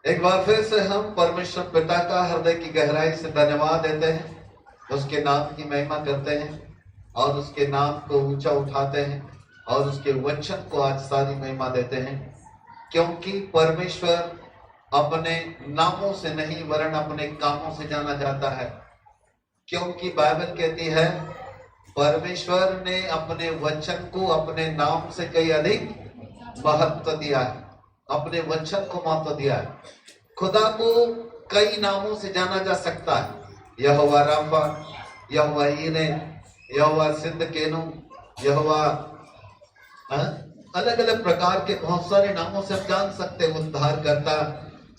एक बार फिर से हम परमेश्वर पिता का हृदय की गहराई से धन्यवाद देते हैं, उसके नाम की महिमा करते हैं और उसके नाम को ऊंचा उठाते हैं और उसके वचन को आज सारी महिमा देते हैं, क्योंकि परमेश्वर अपने नामों से नहीं वरन अपने कामों से जाना जाता है। क्योंकि बाइबल कहती है परमेश्वर ने अपने वचन को अपने नाम से कई अधिक महत्व दिया है, अपने वचन को महत्व दिया है। खुदा को कई नामों से जाना जा सकता है, यहोवा राफा, यहोवा यीरे, यहोवा सिद्दकेनो, यहोवा, अलग अलग प्रकार के बहुत सारे नामों से हम जान सकते हैं। उद्धार करता,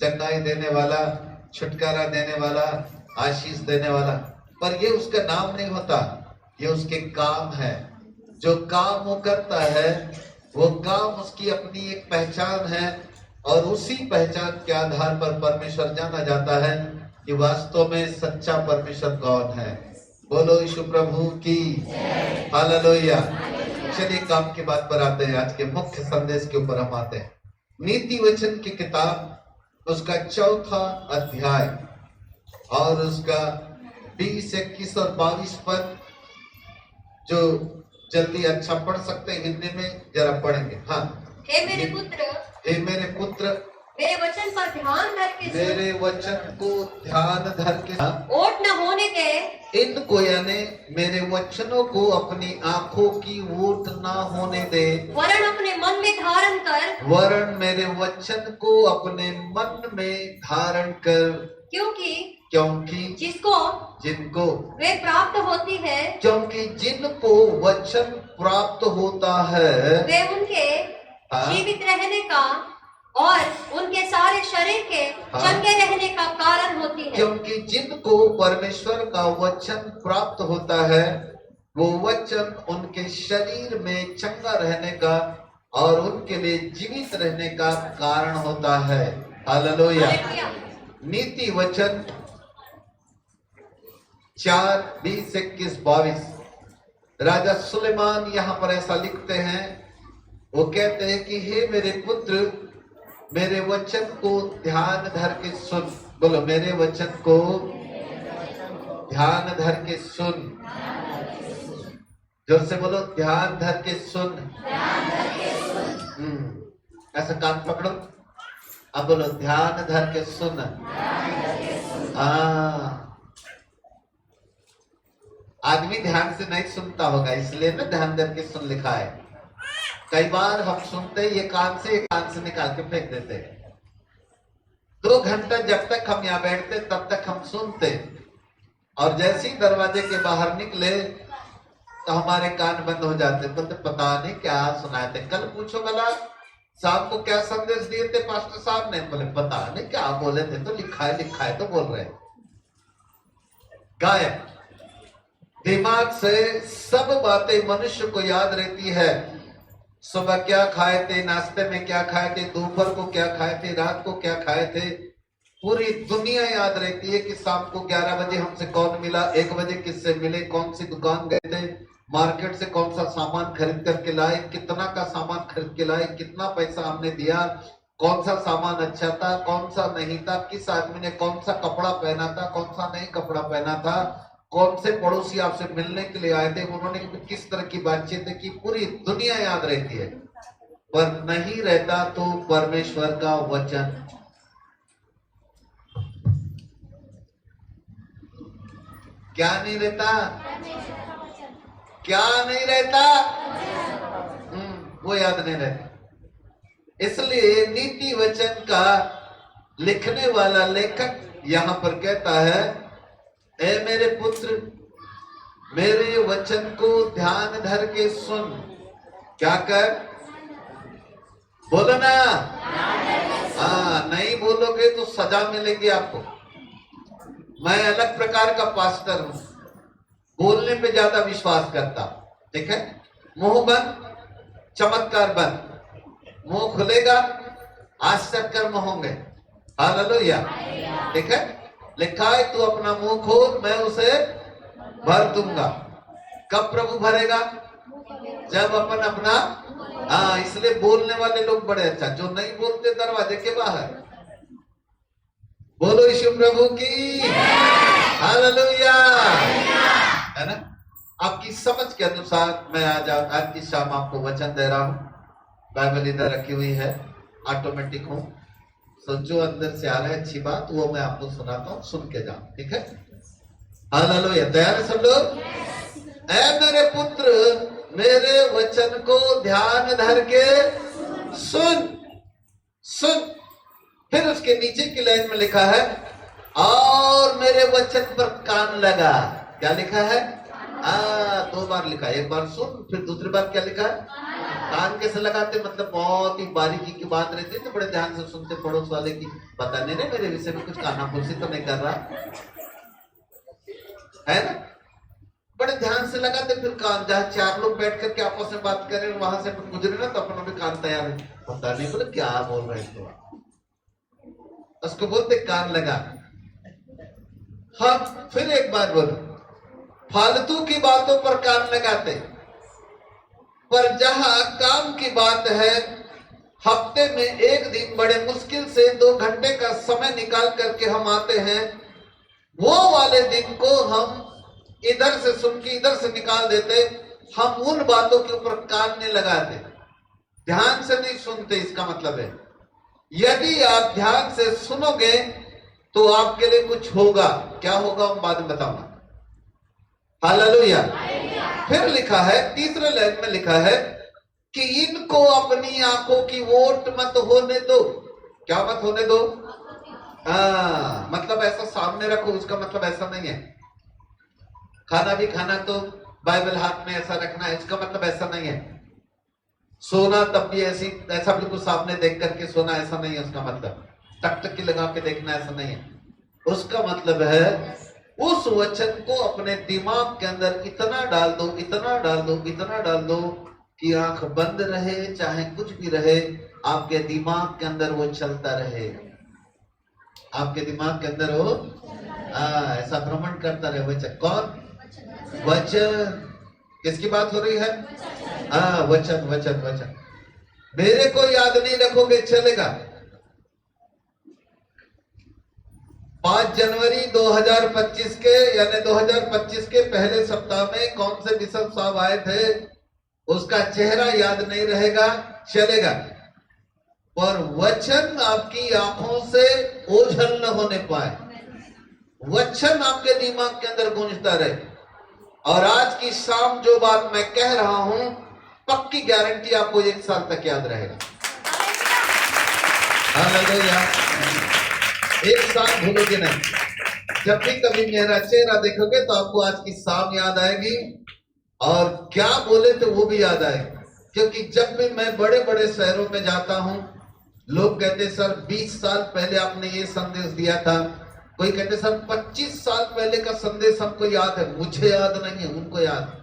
चंगाई देने वाला, छुटकारा देने वाला, आशीष देने वाला, पर ये उसका नाम नहीं होता, ये उसके काम है। जो काम वो करता है वो काम उसकी अपनी एक पहचान है और उसी पहचान के आधार पर परमेश्वर जाना जाता है कि वास्तव में सच्चा परमेश्वर कौन है। बोलो यीशु प्रभु की हालेलुया। चलिए काम की बात पर आते हैं, आज के मुख्य संदेश के ऊपर हम आते हैं। नीति वचन की किताब, उसका 4था अध्याय और उसका 20, 21 और 22 पर, जो जल्दी अच्छा पढ़ सकते हैं हिंदी में जरा पढ़ेंगे। हाँ। हे मेरे पुत्र, हे मेरे पुत्र, मेरे वचन पर ध्यान धर के सुन। मेरे वचन को ध्यान धर के ओट न होने दे। इनको यानी मेरे वचनों को अपनी आंखों की ओट ना होने दे, वरन अपने मन में धारण कर। वरन मेरे वचन को अपने मन में धारण कर। क्योंकि जिनको वे प्राप्त होती है, क्योंकि जिनको वचन प्राप्त होता है वे उनके जीवित रहने का और उनके सारे शरीर के चंगे रहने का कारण होती है। क्योंकि जिनको परमेश्वर का वचन प्राप्त होता है वो वचन उनके शरीर में चंगा रहने का और उनके लिए जीवित रहने का कारण होता है। हालेलुया। नीति वचन 4, 20, 21, 22। राजा सुलेमान यहाँ पर ऐसा लिखते हैं, वो कहते हैं कि हे मेरे पुत्र, मेरे वचन को ध्यान धर के सुन। बोलो, मेरे वचन को ध्यान धर के सुन। जोर से बोलो, ध्यान धर के सुन। ऐसा कान पकड़ो, अब बोलो ध्यान धर के सुन। आदमी ध्यान से नहीं सुनता होगा, इसलिए ना ध्यान धर के सुन लिखा है। कई बार हम सुनते ये कान से निकाल के फेंक देते हैं। 2 घंटा जब तक हम यहाँ बैठते तब तक हम सुनते, और जैसे ही दरवाजे के बाहर निकले तो हमारे कान बंद हो जाते। बोलते पता नहीं क्या सुनाए थे, कल पूछो भला साहब को क्या संदेश दिए थे पास्टर साहब ने। बोले पता नहीं क्या बोले थे, तो लिखा है तो बोल रहे। गायब। दिमाग से सब बातें मनुष्य को याद रहती है। सुबह क्या खाए थे, नाश्ते में क्या खाए थे, दोपहर को क्या खाए थे, रात को क्या खाए थे, पूरी दुनिया याद रहती है कि शाम को 11 बजे हमसे कौन मिला, 1 बजे किससे मिले, कौन सी दुकान गए थे, मार्केट से कौन सा सामान खरीद करके लाए, कितना का सामान खरीद के लाए, कितना पैसा हमने दिया, कौन सा सामान अच्छा था, कौन सा नहीं था, किस आदमी ने कौन सा कपड़ा पहना था, कौन सा नहीं कपड़ा पहना था, कौन से पड़ोसी आपसे मिलने के लिए आए थे, उन्होंने किस तरह की बातचीत की, पूरी दुनिया याद रहती है। पर नहीं रहता तो परमेश्वर का वचन। क्या नहीं रहता? क्या नहीं रहता? वो याद नहीं रहता। इसलिए नीति वचन का लिखने वाला लेखक यहां पर कहता है, ए मेरे पुत्र, मेरे वचन को ध्यान धर के सुन। क्या कर? बोलो ना। नहीं बोलोगे तो सजा मिलेगी आपको। मैं अलग प्रकार का पास्टर हूं, बोलने पे ज्यादा विश्वास करता। ठीक है, मुंह बंद, चमत्कार बंद। मुंह खुलेगा, आश्चर्य कर्म होंगे। हालेलुया। ठीक है, लिखा है तू अपना मुंह खोल, मैं उसे भर दूंगा। कब प्रभु भरेगा? जब अपन अपना इसलिए बोलने वाले लोग बड़े अच्छा, जो नहीं बोलते दरवाजे के बाहर। बोलो यीशु प्रभु की हालेलुया। है ना? आपकी समझ के अनुसार मैं आज की शाम आपको वचन दे रहा हूं। बाइबल इधर रखी हुई है, ऑटोमेटिक हूं, तो जो अंदर से आ रहा है अच्छी बात वो मैं आपको सुनाता हूं, सुन के जाओ, ठीक है? हालेलुया। तैयार है सब लोग? ऐ मेरे पुत्र, मेरे वचन को ध्यान धर के सुन। फिर उसके नीचे की लाइन में लिखा है और मेरे वचन पर कान लगा। क्या लिखा है? 2 बार लिखा है, एक बार सुन, फिर दूसरी बार क्या लिखा है? कान कैसे लगाते? मतलब बहुत ही बारीकी की बात रहती है तो बड़े ध्यान से सुनते पड़ोस वाले की, पता नहीं ना मेरे विषय में कुछ कानाफूसी तो नहीं कर रहा है ना? बड़े ध्यान से लगाते। फिर कान, जहाँ 4 लोग बैठ करके आपस में बात करें, वहां से गुजरे ना तो अपना भी कान तैयार है, पता नहीं बोले क्या बोल रहे हैं, तो उसको बोलते कान लगा। हाँ, फिर एक बार बोलो, फालतू की बातों पर कान लगाते, पर जहां काम की बात है, हफ्ते में 1 दिन बड़े मुश्किल से 2 घंटे का समय निकाल करके हम आते हैं, वो वाले दिन को हम इधर से सुन के इधर से निकाल देते। हम उन बातों के ऊपर कान नहीं लगाते, ध्यान से नहीं सुनते। इसका मतलब है यदि आप ध्यान से सुनोगे तो आपके लिए कुछ होगा। क्या होगा हम बाद में बताऊंगा। हालेलुया। फिर लिखा है, तीसरे लाइन में लिखा है कि इनको अपनी आंखों की ओट मत होने दो। क्या मत होने दो? मतलब ऐसा सामने रखो, उसका मतलब ऐसा नहीं है खाना भी खाना तो बाइबल हाथ में ऐसा रखना है, इसका मतलब ऐसा नहीं है। सोना तब भी ऐसा बिल्कुल सामने देख करके सोना, ऐसा नहीं है उसका मतलब। टकटकी लगा के देखना, ऐसा नहीं है। उसका मतलब है उस वचन को अपने दिमाग के अंदर इतना डाल दो, इतना डाल दो, इतना डाल दो कि आंख बंद रहे, चाहे कुछ भी रहे, आपके दिमाग के अंदर वो चलता रहे। आपके दिमाग के अंदर वो ऐसा भ्रमण करता रहे वचन। कौन? वचन। किसकी बात हो रही है? वचन वचन वचन। मेरे को याद नहीं रखोगे चलेगा। 5 जनवरी 2025 के यानी 2025 के पहले सप्ताह में कौन से बिशप साहब आए थे, उसका चेहरा याद नहीं रहेगा, चलेगा, पर वचन आपकी आंखों से ओझल न होने पाए, वचन आपके दिमाग के अंदर गूंजता रहे। और आज की शाम जो बात मैं कह रहा हूं, पक्की गारंटी आपको 1 साल तक याद रहेगा। हालेलुया। 1 साल भूलोगे नहीं। जब भी कभी मेरा चेहरा देखोगे तो आपको आज की शाम याद आएगी और क्या बोले तो वो भी याद आएगा। क्योंकि जब भी मैं बड़े बड़े शहरों में जाता हूं, लोग कहते सर 20 साल पहले आपने ये संदेश दिया था, कोई कहते सर 25 साल पहले का संदेश हमको याद है। मुझे याद नहीं है, उनको याद है,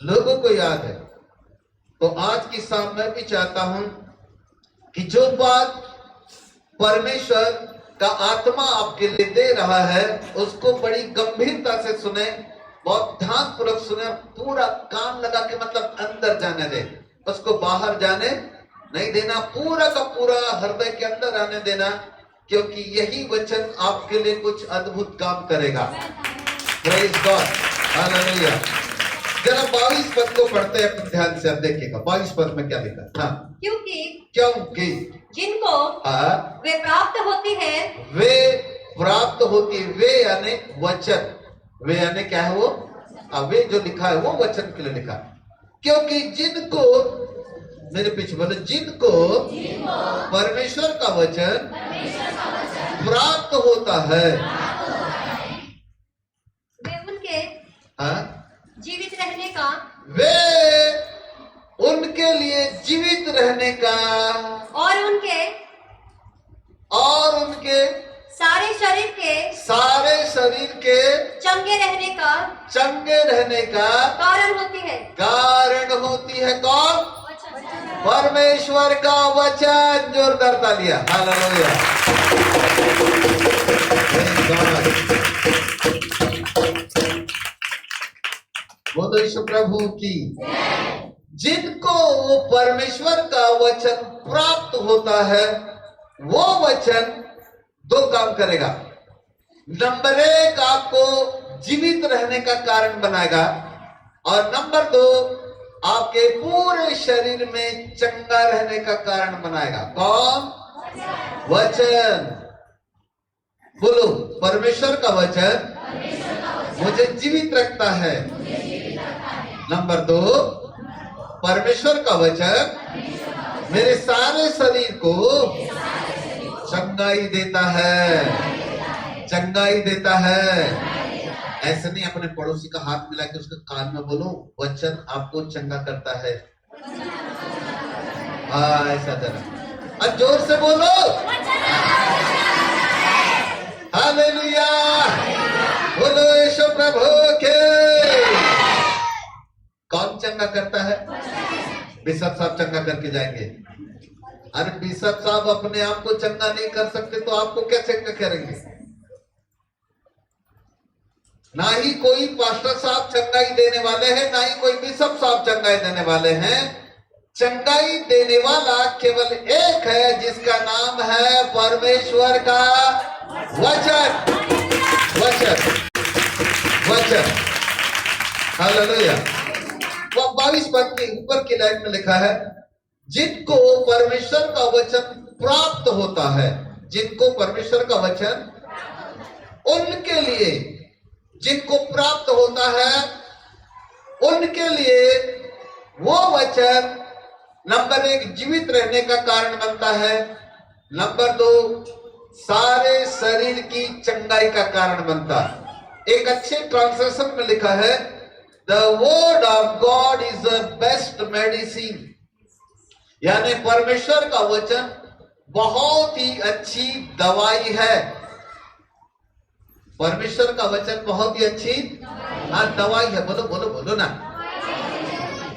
लोगों को याद है। तो आज की शाम मैं भी चाहता हूं कि जो बात परमेश्वर का आत्मा आपके लिए दे रहा है उसको बड़ी गंभीरता से सुने, बहुत ध्यान पूर्वक सुने, पूरा कान लगा के मतलब अंदर जाने दे, उसको बाहर जाने नहीं देना, पूरा का पूरा हृदय के अंदर आने देना, क्योंकि यही वचन आपके लिए कुछ अद्भुत काम करेगा। Praise God. हालेलुया। जरा 22 पद को पढ़ते हैं अपने ध्यान से, अब देखिएगा 22 पद में क्या लिखा। हाँ, क्योंकि जिनको वे प्राप्त होती है, वे प्राप्त होती, वे यानी वचन, वे यानी क्या है वो? वे जो लिखा है वो वचन के लिए लिखा। क्योंकि जिनको, मेरे पीछे बोले, जिनको परमेश्वर का वचन प्राप्त होता है, वे उनके जीवित रहने का, वे उनके लिए जीवित रहने का और उनके सारे शरीर के चंगे रहने का कारण होती है। कौन? परमेश्वर का वचन। जोरदार तालियां। हालेलुया। बोलो यीशु प्रभु की। जिनको वो परमेश्वर का वचन प्राप्त होता है, वो वचन दो काम करेगा। नंबर एक, आपको जीवित रहने का कारण बनाएगा, और नंबर दो, आपके पूरे शरीर में चंगा रहने का कारण बनाएगा। कौन? वचन। बोलो, परमेश्वर का वचन मुझे जीवित रखता है। नंबर दो, परमेश्वर का वचन मेरे सारे शरीर को चंगाई देता है, चंगाई देता है। ऐसे नहीं अपने पड़ोसी का हाथ मिला के उसके कान में बोलो, वचन आपको चंगा करता है। हाँ, ऐसा जरा और जोर से बोलो, हालेलुया, बोलो यीशु प्रभु के। कौन चंगा करता है? बिशप साहब चंगा करके जाएंगे। अरे बिशप साहब अपने आप को चंगा नहीं कर सकते तो आपको क्या चंगा करेंगे? ना ही कोई पास्टर साहब चंगाई देने वाले हैं, ना ही कोई बिशप साहब चंगाई देने वाले हैं। चंगाई देने वाला केवल एक है, जिसका नाम है परमेश्वर का वचन। वचन, वचन। हालेलुया। 22 पद के ऊपर की लाइन में लिखा है, जिनको परमेश्वर का वचन प्राप्त होता है, जिनको परमेश्वर का वचन, उनके लिए, जिनको प्राप्त होता है उनके लिए वो वचन नंबर एक, जीवित रहने का कारण बनता है। नंबर दो, सारे शरीर की चंगाई का कारण बनता है। एक अच्छे ट्रांसलेशन में लिखा है, the word of God is the best medicine. यानी परमेश्वर का वचन बहुत ही अच्छी दवाई है। परमेश्वर का वचन बहुत ही अच्छी दवाई है। बोलो बोलो बोलो ना,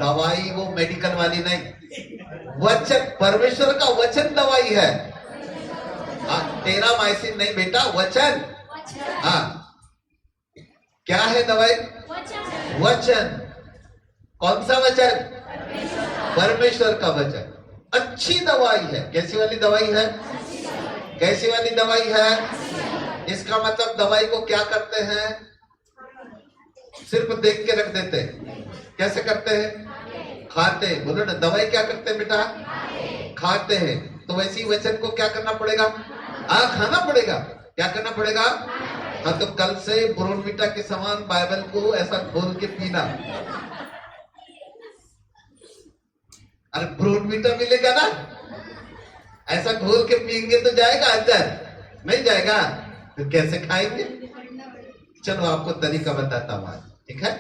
दवाई वो मेडिकल वाली नहीं, वचन, परमेश्वर का वचन दवाई है। तेरा माइसिन नहीं बेटा, वचन। हाँ, क्या है दवाई? वचन। कौन सा वचन? परमेश्वर का वचन अच्छी दवाई है। कैसी वाली दवाई है? कैसी वाली दवाई है? इसका मतलब दवाई को क्या करते हैं? सिर्फ देख के रख देते हैं। कैसे करते हैं? खाते हैं। बोलो ना, दवाई क्या करते हैं बेटा? खाते हैं। तो वैसे ही वचन को क्या करना पड़ेगा? खाना पड़ेगा। क्या करना पड़ेगा? हाँ, तो कल से ब्रोनविटा के समान बाइबल को ऐसा खोल के पीना। अरे ब्रोनविटा मिलेगा ना, ऐसा घोल के पीएंगे तो जाएगा अंदर? नहीं जाएगा। तो कैसे खाएंगे? चलो आपको तरीका बताता हूं आज, ठीक है?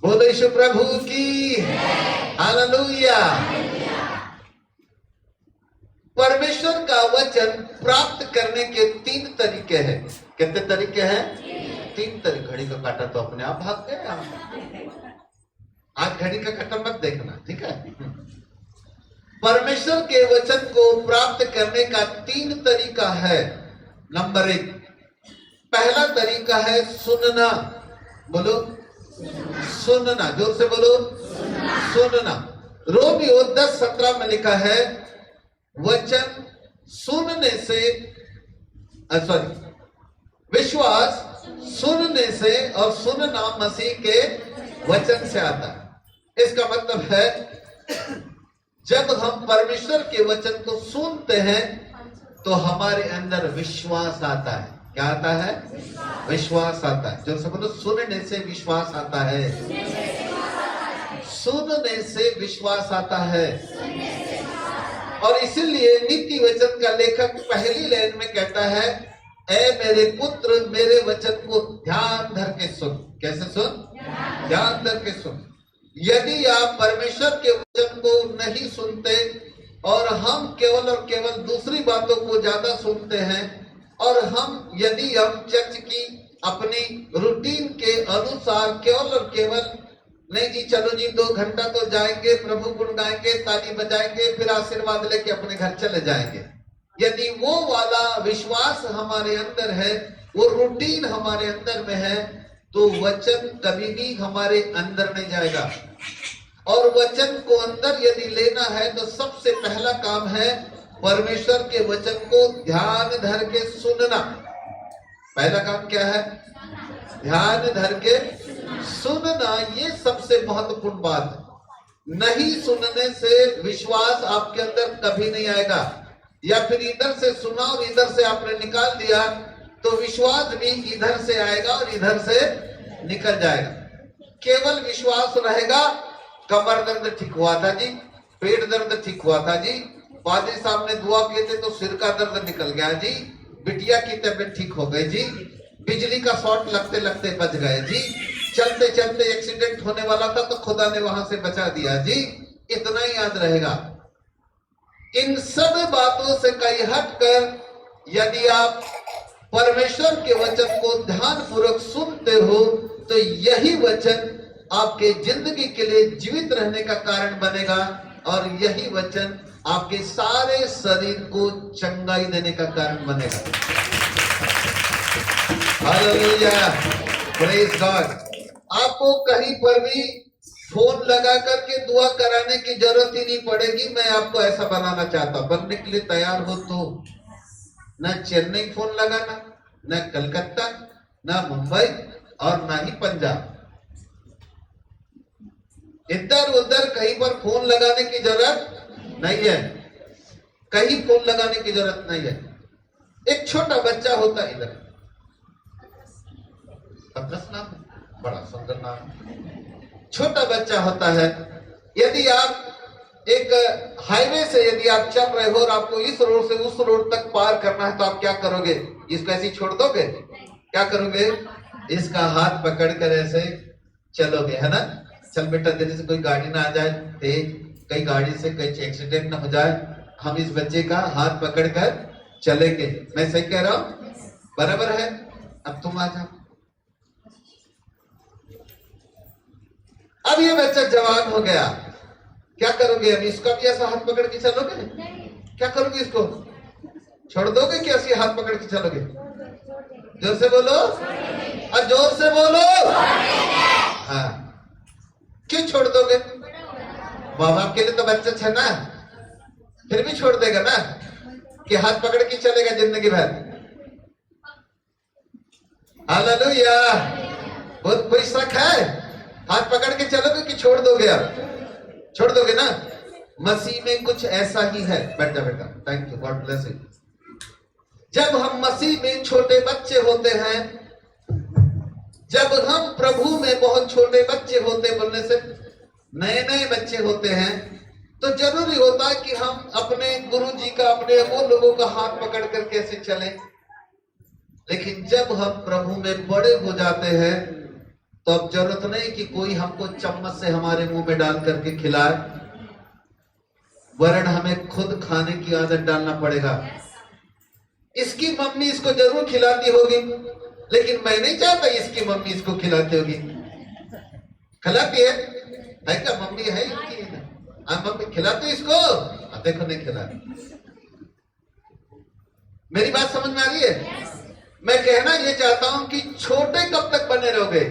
बोलो यीशु प्रभु की हालेलुया। परमेश्वर का वचन प्राप्त करने के 3 तरीके हैं। कितने तरीके हैं? 3 तरीके। घड़ी का काटा तो अपने आप भाग गया। आज घड़ी का काटा मत देखना, ठीक है? परमेश्वर के वचन को प्राप्त करने का 3 तरीका है। नंबर 1, पहला तरीका है सुनना। बोलो सुनना, जोर से बोलो सुनना। रोमियो 10:17 में लिखा है, वचन सुनने से, विश्वास सुनने से, और सुनना मसीह के वचन से आता है। इसका मतलब है जब हम परमेश्वर के वचन को सुनते हैं तो हमारे अंदर विश्वास आता है। क्या आता है? विश्वास आता है। जो सब बोलो, सुनने से विश्वास आता है। सुनने से विश्वास आता है। और इसीलिए नीति वचन का लेखक पहली लाइन में कहता है, ऐ मेरे पुत्र मेरे वचन को ध्यान धर के सुन। कैसे सुन? ध्यान धर के सुन। यदि आप परमेश्वर के वचन को नहीं सुनते और हम केवल और केवल दूसरी बातों को ज्यादा सुनते हैं, और यदि हम चर्च की अपनी रूटीन के अनुसार केवल और केवल, नहीं जी चलो जी 2 घंटा तो जाएंगे, प्रभु गुण गाएंगे, ताली बजाएंगे, फिर आशीर्वाद लेके अपने घर चले जाएंगे, यदि वो वाला विश्वास हमारे अंदर है, वो रूटीन हमारे अंदर में है, तो वचन कभी भी हमारे अंदर नहीं जाएगा। और वचन को अंदर यदि लेना है तो सबसे पहला काम है परमेश्वर के वचन को ध्यान धर के सुनना। पहला काम क्या है? ध्यान धर के सुनना। ये सबसे महत्वपूर्ण बात है। नहीं सुनने से विश्वास आपके अंदर कभी नहीं आएगा। या फिर इधर से सुना और इधर से आपने निकाल दिया तो विश्वास भी इधर से आएगा और इधर से निकल जाएगा। केवल विश्वास रहेगा। कमर दर्द ठीक हुआ था जी, पेट दर्द ठीक हुआ था जी, पादरी साहब ने दुआ किए थे तो सिर का दर्द निकल गया जी, बिटिया की तबीयत ठीक हो गई जी, बिजली का शॉर्ट लगते लगते बच गए जी, चलते चलते एक्सीडेंट होने वाला था तो खुदा ने वहां से बचा दिया जी। इतना ही याद रहेगा। इन सब बातों से कहीं हटकर यदि आप परमेश्वर के वचन को ध्यान पूर्वक सुनते हो तो यही वचन आपके जिंदगी के लिए जीवित रहने का कारण बनेगा और यही वचन आपके सारे शरीर को चंगाई देने का कारण बनेगा। Hallelujah, praise God. आपको कहीं पर भी फोन लगा करके दुआ कराने की जरूरत ही नहीं पड़ेगी। मैं आपको ऐसा बनाना चाहता हूं। बनने के लिए तैयार हो तो न चेन्नई फोन लगाना, न कलकत्ता, न मुंबई और न ही पंजाब। इधर उधर कहीं पर फोन लगाने की जरूरत नहीं है। कहीं फोन लगाने की जरूरत नहीं है। एक छोटा बच्चा होता है इधर, नाम, बड़ा सुंदर नाम, छोटा बच्चा होता है। यदि आप एक हाईवे से यदि आप चल रहे हो और आपको इस रोड से उस रोड तक पार करना है तो आप क्या करोगे? इसको ऐसे छोड़ दोगे? क्या करोगे? इसका हाथ पकड़ कर ऐसे चलोगे, है ना? चल बेटा, तेरे से कोई गाड़ी ना आ जाए तेज, कई गाड़ी से कई एक्सीडेंट ना हो जाए, हम इस बच्चे का हाथ पकड़ कर चलेंगे। मैं सही कह रहा हूं? बराबर है। अब तुम आ जाओ। अब ये बच्चा जवान हो गया, क्या करोगे? अब इसका भी ऐसा हाथ पकड़ के चलोगे? क्या करोगे? इसको छोड़ दोगे कि ऐसे हाथ पकड़ के चलोगे? जोर से बोलो और जोर से बोलो। हाँ, क्यों छोड़ दोगे? माँ बाप के लिए तो बच्चा है ना, फिर भी छोड़ देगा ना कि हाथ पकड़ के चलेगा जिंदगी भर। हालेलुया। बहुत कोई शक है? हाथ पकड़ के चलोगे कि छोड़ दोगे? आप छोड़ दोगे ना? मसीह में कुछ ऐसा ही है। बैठ जा बेटा, thank you, God bless you. जब हम मसीह में छोटे बच्चे होते हैं, जब हम प्रभु में बहुत छोटे बच्चे होते, बोलने से नए नए बच्चे होते हैं, तो जरूरी होता है कि हम अपने गुरु जी का, अपने वो लोगों का हाथ पकड़ कर कैसे चलें। लेकिन जब हम प्रभु में बड़े हो जाते हैं तो अब जरूरत नहीं कि कोई हमको चम्मच से हमारे मुंह में डाल करके खिलाए, वरन हमें खुद खाने की आदत डालना पड़ेगा। इसकी मम्मी इसको जरूर खिलाती होगी, लेकिन मैं नहीं चाहता इसकी मम्मी इसको खिलाती होगी। खिलाती है क्या? मम्मी है इनकी? मम्मी खिलाती इसको? देखो नहीं खिलाती। मेरी बात समझ में आ रही है? मैं कहना ये चाहता हूं कि छोटे कब तक बने रहोगे?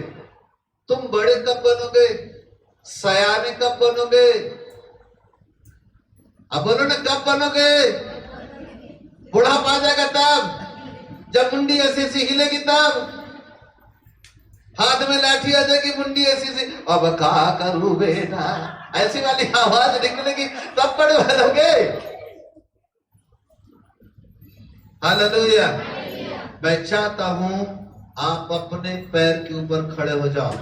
तुम बड़े कब बनोगे? सयाने कब बनोगे? अब बोलो ना, कब बनोगे? बुढ़ापा आ जाएगा तब, जब मुंडी ऐसी ऐसी हिलेगी तब, हाथ में लाठी आ जाएगी, मुंडी ऐसी ऐसी, अब क्या करूं बेटा, ऐसी वाली आवाज निकलेगी, तब बड़े बनोगे। हालेलुया। मैं चाहता हूं आप अपने पैर के ऊपर खड़े हो जाओ।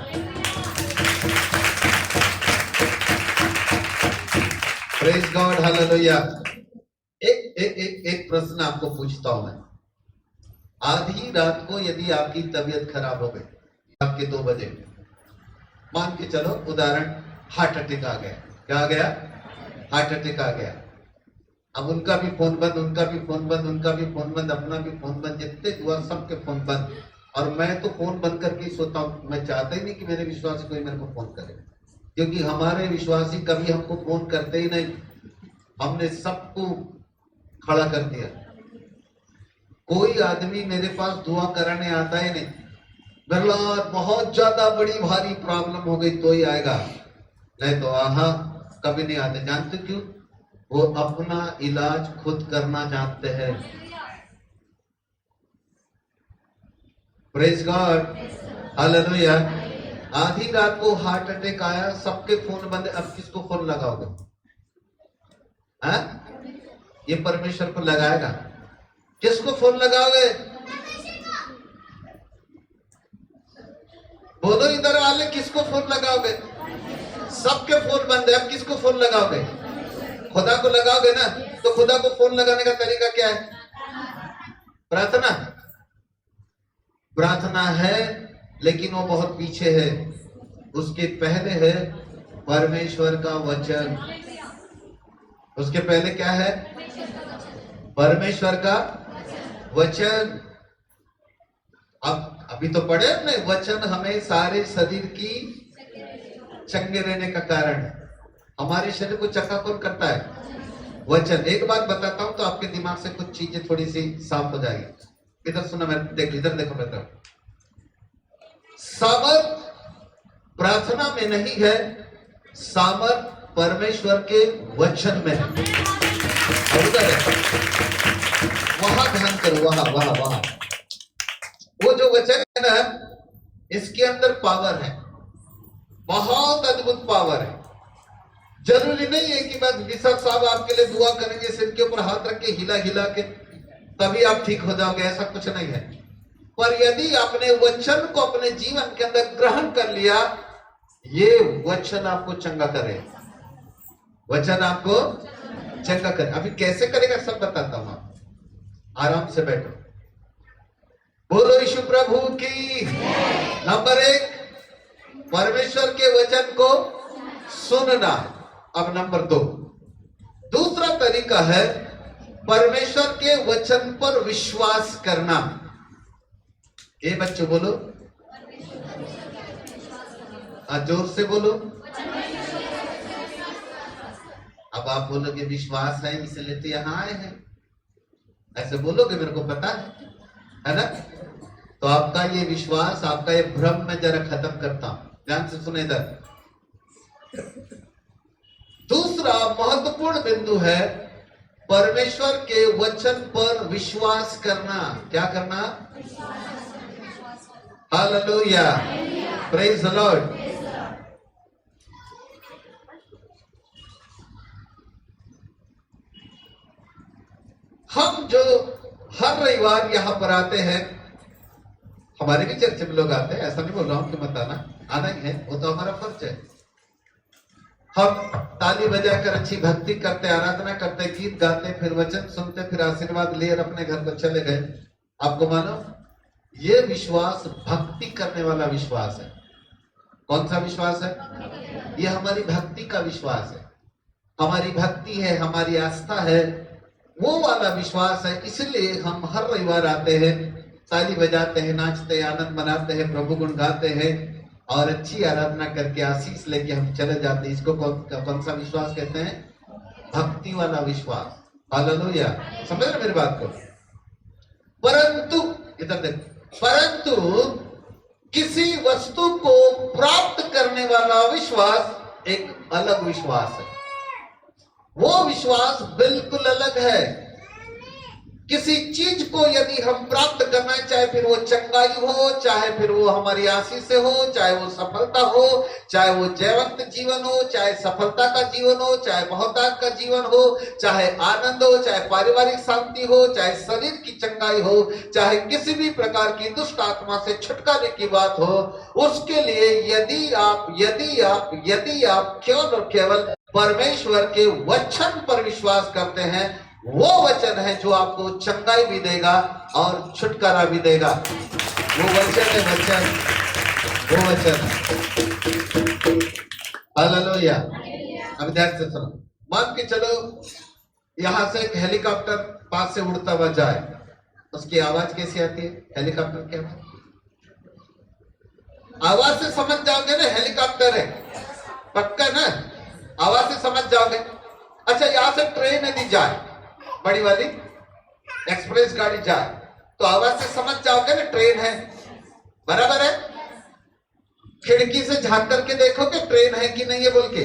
Praise God, hallelujah. एक प्रश्न आपको पूछता हूं मैं। आधी रात को यदि आपकी तबीयत खराब हो गई, आपके 2 बजे, मान के चलो उदाहरण, हार्ट अटैक आ गया। क्या आ गया? हार्ट अटैक आ गया। अब उनका भी फोन बंद, उनका भी फोन बंद, उनका भी फोन बंद, अपना भी फोन बंद, जितने दुआ सबके फोन बंद। और मैं तो फोन बंद करके ही सोता हूँ। मैं चाहता ही नहीं कि मेरे विश्वासी कोई मेरे को फोन करे, क्योंकि हमारे विश्वासी कभी हमको फोन करते ही नहीं। हमने सबको खड़ा कर दिया। कोई आदमी मेरे पास दुआ कराने आता ही नहीं। बिल्ला बहुत ज्यादा बड़ी भारी प्रॉब्लम हो गई तो ही आएगा, नहीं तो कभी नहीं आते। जानते क्यों? वो अपना इलाज खुद करना जानते हैं। Praise God, hallelujah. आधी रात को हार्ट अटैक आया, सबके फोन बंद, अब किसको फोन लगाओगे? हाँ? ये परमेश्वर को लगाएगा। किसको फोन लगाओगे? बोलो इधर वाले, किसको फोन लगाओगे? सबके फोन बंद है, अब किसको फोन लगाओगे? खुदा को लगाओगे ना। तो खुदा को फोन लगाने का तरीका क्या है? प्रार्थना। प्रार्थना है, लेकिन वो बहुत पीछे है। उसके पहले है परमेश्वर का वचन। उसके पहले क्या है? परमेश्वर का वचन। अब अभी तो पढ़े हमने, वचन हमें सारे शरीर की चंगे रहने का कारण है। हमारे शरीर को चंगा कौन करता है? वचन। एक बात बताता हूं तो आपके दिमाग से कुछ चीजें थोड़ी सी साफ हो जाएगी। इधर सुना, मैं देख, इधर देखो मेरे। सामर्थ प्रार्थना में नहीं है, सामर्थ परमेश्वर के वचन में है। उधर है, वहां ध्यान करो, वहां वहां वहां। वो जो वचन है ना, इसके अंदर पावर है, बहुत अद्भुत पावर है। जरूरी नहीं है कि बस बिशप साहब आपके लिए दुआ करेंगे, सिर के ऊपर हाथ रख के हिला हिला के तभी आप ठीक हो जाओगे, ऐसा कुछ नहीं है। पर यदि आपने वचन को अपने जीवन के अंदर ग्रहण कर लिया, ये वचन आपको चंगा करे, वचन आपको चंगा करे। अभी कैसे करेगा सब बताता हूं, आप आराम से बैठो। बोलो यीशु प्रभु की। नंबर 1, परमेश्वर के वचन को सुनना। अब नंबर 2, दूसरा तरीका है परमेश्वर के वचन पर विश्वास करना। ये बच्चों बोलो, जोर से बोलो। अब आप बोलोगे विश्वास है इसलिए तो यहां आए हैं, ऐसे बोलोगे, मेरे को पता है ना। तो आपका ये विश्वास, आपका ये भ्रम मैं जरा खत्म करता हूं, ध्यान से सुने। इधर दूसरा महत्वपूर्ण बिंदु है परमेश्वर के वचन पर विश्वास करना। क्या करना? Hallelujah, praise the Lord. हम जो हर रविवार यहां पर आते हैं, हमारे भी चर्च में लोग आते हैं, ऐसा नहीं बोल रहा हूं कि मत आना, आना ही है, वो तो हमारा फर्ज है। हम ताली बजाकर अच्छी भक्ति करते, आराधना करते, गीत गाते, फिर वचन सुनते, फिर आशीर्वाद लेकर अपने घर को चले गए। आपको मानो ये विश्वास भक्ति करने वाला विश्वास है। कौन सा विश्वास है? ये हमारी भक्ति का विश्वास है, हमारी भक्ति है, हमारी आस्था है, वो वाला विश्वास है। इसलिए हम हर रविवार आते हैं, ताली बजाते हैं, नाचते, आनंद मनाते हैं, प्रभु गुण गाते हैं और अच्छी आराधना करके आशीष लेके हम चले जाते हैं। इसको कौन सा विश्वास कहते हैं? भक्ति वाला विश्वास। हालेलुया, समझ रहे मेरी बात को? परंतु इधर देखो, परंतु किसी वस्तु को प्राप्त करने वाला विश्वास एक अलग विश्वास है। वो विश्वास बिल्कुल अलग है। किसी चीज को यदि हम प्राप्त करना है, चाहे फिर वो चंगाई हो, चाहे फिर वो हमारी आशीष से हो, चाहे वो सफलता हो, चाहे वो जयवंत जीवन हो, चाहे सफलता का जीवन हो, चाहे बहुतायत का जीवन हो, चाहे आनंद हो, चाहे पारिवारिक शांति हो, चाहे शरीर की चंगाई हो, चाहे किसी भी प्रकार की दुष्ट आत्मा से छुटकारे की बात हो, उसके लिए यदि आप केवल और केवल परमेश्वर के वचन पर विश्वास करते हैं, वो वचन है जो आपको चंगाई भी देगा और छुटकारा भी देगा। वो वचन है, वचन, वो वचन है। हालेलुया। अब ध्यान से सुनो। मान के चलो यहां से एक हेलीकॉप्टर पास से उड़ता हुआ जाए, उसकी आवाज कैसी आती है? हेलीकॉप्टर की आवाज से समझ जाओगे ना हेलीकॉप्टर है, पक्का ना? आवाज से समझ जाओगे। अच्छा, यहां से ट्रेन यदि जाए, बड़ी वाली एक्सप्रेस गाड़ी जाए, तो आवाज से समझ जाओगे ना ट्रेन है, बराबर है। खिड़की से झांक करके देखोगे ट्रेन है कि नहीं है बोल के,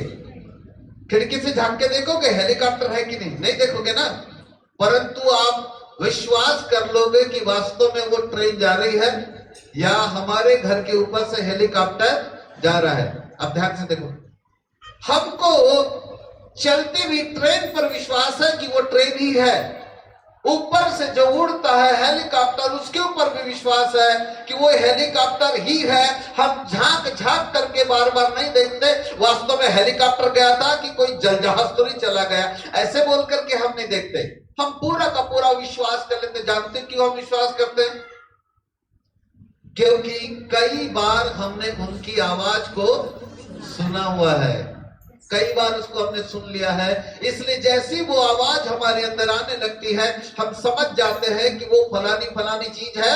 खिड़की से झांक के देखोगे हेलीकॉप्टर है कि नहीं? नहीं देखोगे ना, परंतु आप विश्वास कर लोगे कि वास्तव में वो ट्रेन जा रही है या हमारे घर के ऊपर से हेलीकॉप्टर जा रहा है। अब ध्यान से देखो, हमको चलती हुई ट्रेन पर विश्वास है कि वो ट्रेन ही है। ऊपर से जो उड़ता है हेलीकॉप्टर, उसके ऊपर भी विश्वास है कि वो हेलीकॉप्टर ही है। हम झांक झांक करके बार बार नहीं देखते वास्तव में हेलीकॉप्टर गया था कि कोई जल जहाज तो नहीं चला गया, ऐसे बोल करके हम नहीं देखते। हम पूरा का पूरा विश्वास कर लेते। जानते क्यों हम विश्वास करते हैं? क्योंकि कई बार हमने उनकी आवाज को सुना हुआ है, कई बार उसको हमने सुन लिया है। इसलिए जैसी वो आवाज हमारे अंदर आने लगती है, हम समझ जाते हैं कि वो फलानी फलानी चीज है।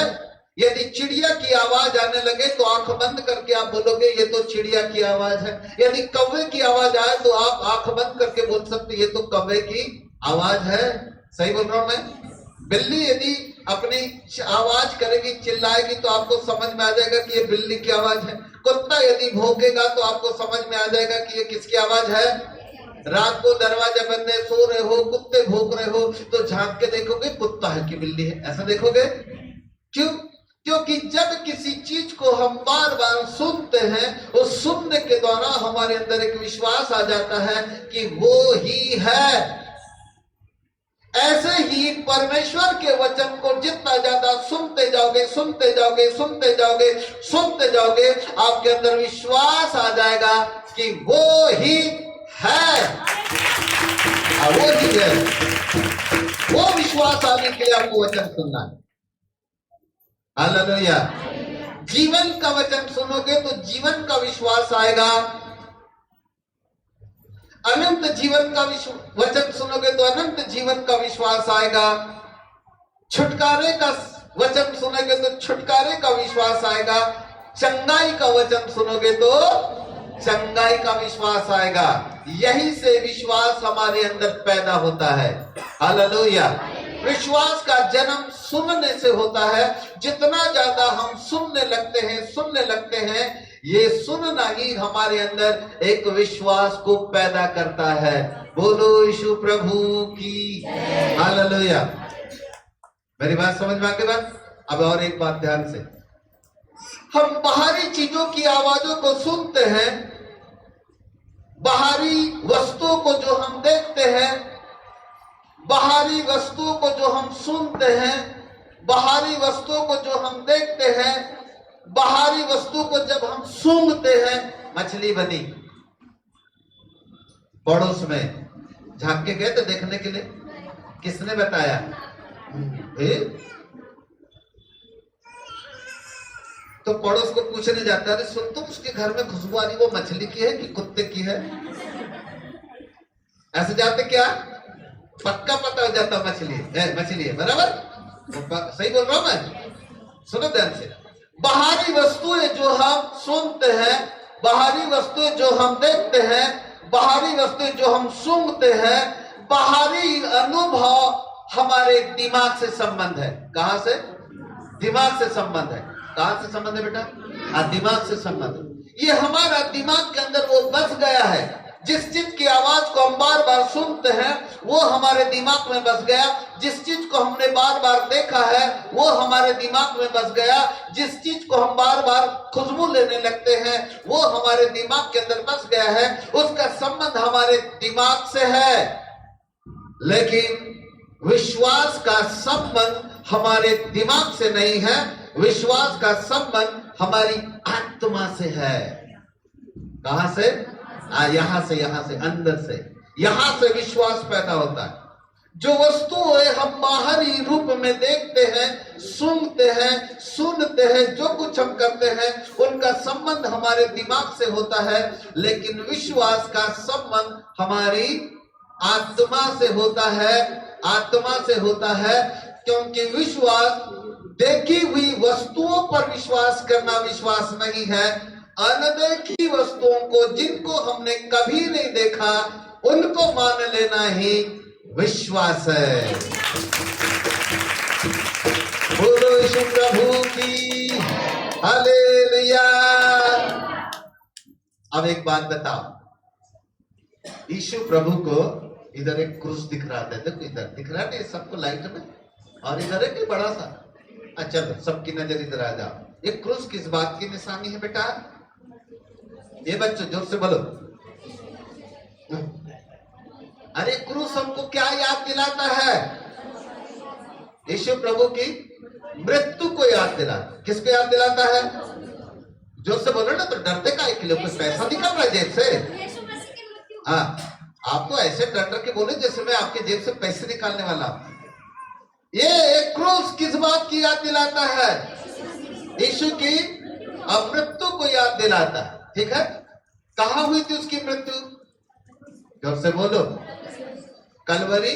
यदि चिड़िया की आवाज आने लगे तो आंख बंद करके आप बोलोगे ये तो चिड़िया की आवाज है। यदि कौवे की आवाज आए तो आप आंख बंद करके बोल सकते ये तो कौवे की आवाज है। सही बोल रहा हूं मैं? बिल्ली यदि अपनी आवाज करेगी, चिल्लाएगी, तो आपको समझ में आ जाएगा कि ये बिल्ली की आवाज है। कुत्ता यदि भौंकेगा तो आपको समझ में आ जाएगा कि ये किसकी आवाज है। रात को दरवाजा बंद है, सो रहे हो, कुत्ते भौंक रहे हो, तो झांक के देखोगे कुत्ता है कि बिल्ली है, ऐसा देखोगे। क्यों? क्योंकि जब किसी चीज को हम बार बार सुनते हैं, उस सुनने के द्वारा हमारे अंदर एक विश्वास आ जाता है कि वो ही है। ऐसे ही परमेश्वर के वचन को जितना ज्यादा सुनते जाओगे, सुनते जाओगे, सुनते जाओगे, सुनते जाओगे, आपके अंदर विश्वास आ जाएगा कि वो ही है। वो ही है। वो विश्वास आने के लिए आपको वचन सुनना है। हालेलुया। जीवन का वचन सुनोगे तो जीवन का विश्वास आएगा। अनंत जीवन का वचन सुनोगे तो अनंत जीवन का विश्वास आएगा। छुटकारे का वचन सुनोगे तो छुटकारे का विश्वास आएगा। चंगाई का वचन सुनोगे तो चंगाई का विश्वास आएगा। यही से विश्वास हमारे अंदर पैदा होता है। हालेलुया। विश्वास का जन्म सुनने से होता है। जितना ज्यादा हम सुनने लगते हैं, ये सुनना ही हमारे अंदर एक विश्वास को पैदा करता है। बोलो यीशु प्रभु की हालेलुया। मेरी बात समझ में आके बात? अब और एक बात ध्यान से, हम बाहरी चीजों की आवाजों को सुनते हैं, बाहरी वस्तुओं को जो हम देखते हैं, बाहरी वस्तुओं को जो हम सुनते हैं, बाहरी वस्तुओं को जो हम देखते हैं, बाहरी वस्तु को जब हम सूंघते हैं। मछली बनी, पड़ोस में झांक के गए तो देखने के लिए, किसने बताया? तो पड़ोस को पूछने जाता है, सुन तुम उसके घर में खुशबू आ रही, वो मछली की है कि कुत्ते की है? ऐसे जाते क्या? पक्का पता हो जाता मछली है। बराबर? सही बोल रहा हूं मैं? सुनो ध्यान से। बाहरी वस्तुएं जो हम सुनते हैं, बाहरी वस्तुएं जो हम देखते हैं, बाहरी वस्तुएं जो हम सूंघते हैं, बाहरी अनुभव हमारे दिमाग से संबंध है। कहां से? दिमाग से संबंध है। कहां से संबंध है बेटा? दिमाग से संबंध है। ये हमारा दिमाग के अंदर वो बस गया है। जिस चीज की आवाज को हम बार बार सुनते हैं वो हमारे दिमाग में बस गया। जिस चीज को हमने बार बार देखा है वो हमारे दिमाग में बस गया। जिस चीज को हम बार बार खुशबू लेने लगते हैं वो हमारे दिमाग के अंदर बस गया है। उसका संबंध हमारे दिमाग से है। लेकिन विश्वास का संबंध हमारे दिमाग से नहीं है। विश्वास का संबंध हमारी आत्मा से है। कहां से? यहां से अंदर से, यहां से विश्वास पैदा होता है। जो वस्तुएं हम बाहरी रूप में देखते हैं, सुनते हैं, जो कुछ हम करते हैं उनका संबंध हमारे दिमाग से होता है। लेकिन विश्वास का संबंध हमारी आत्मा से होता है। क्योंकि विश्वास देखी हुई वस्तुओं पर विश्वास करना विश्वास नहीं है। अनदेखी वस्तुओं को, जिनको हमने कभी नहीं देखा, उनको मान लेना ही विश्वास है। बोलो यीशु प्रभु की हालेलुया। अब एक बात बताओ, यीशु प्रभु को इधर एक क्रूस दिख रहा था, देखो इधर दिख रहा है सबको लाइट में, और इधर है कि बड़ा सा। अच्छा सबकी नजर इधर आ जाओ। ये क्रूस किस बात की निशानी है बेटा? ये बच्चों जोर से बोलो। अरे क्रूस हमको क्या याद दिलाता है? यीशु प्रभु की मृत्यु को याद दिलाता। किसको याद दिलाता है? जोर से बोलो ना, तो डरते का एक कुछ पैसा निकल रहा है जेब से। हाँ, आपको ऐसे डर डर के बोले जैसे मैं आपके जेब से पैसे निकालने वाला हूं। ये क्रूस किस बात की याद दिलाता है? यीशु की मृत्यु को याद दिलाता है। ठीक है, कहां हुई थी उसकी मृत्यु? जोर से बोलो। कलवरी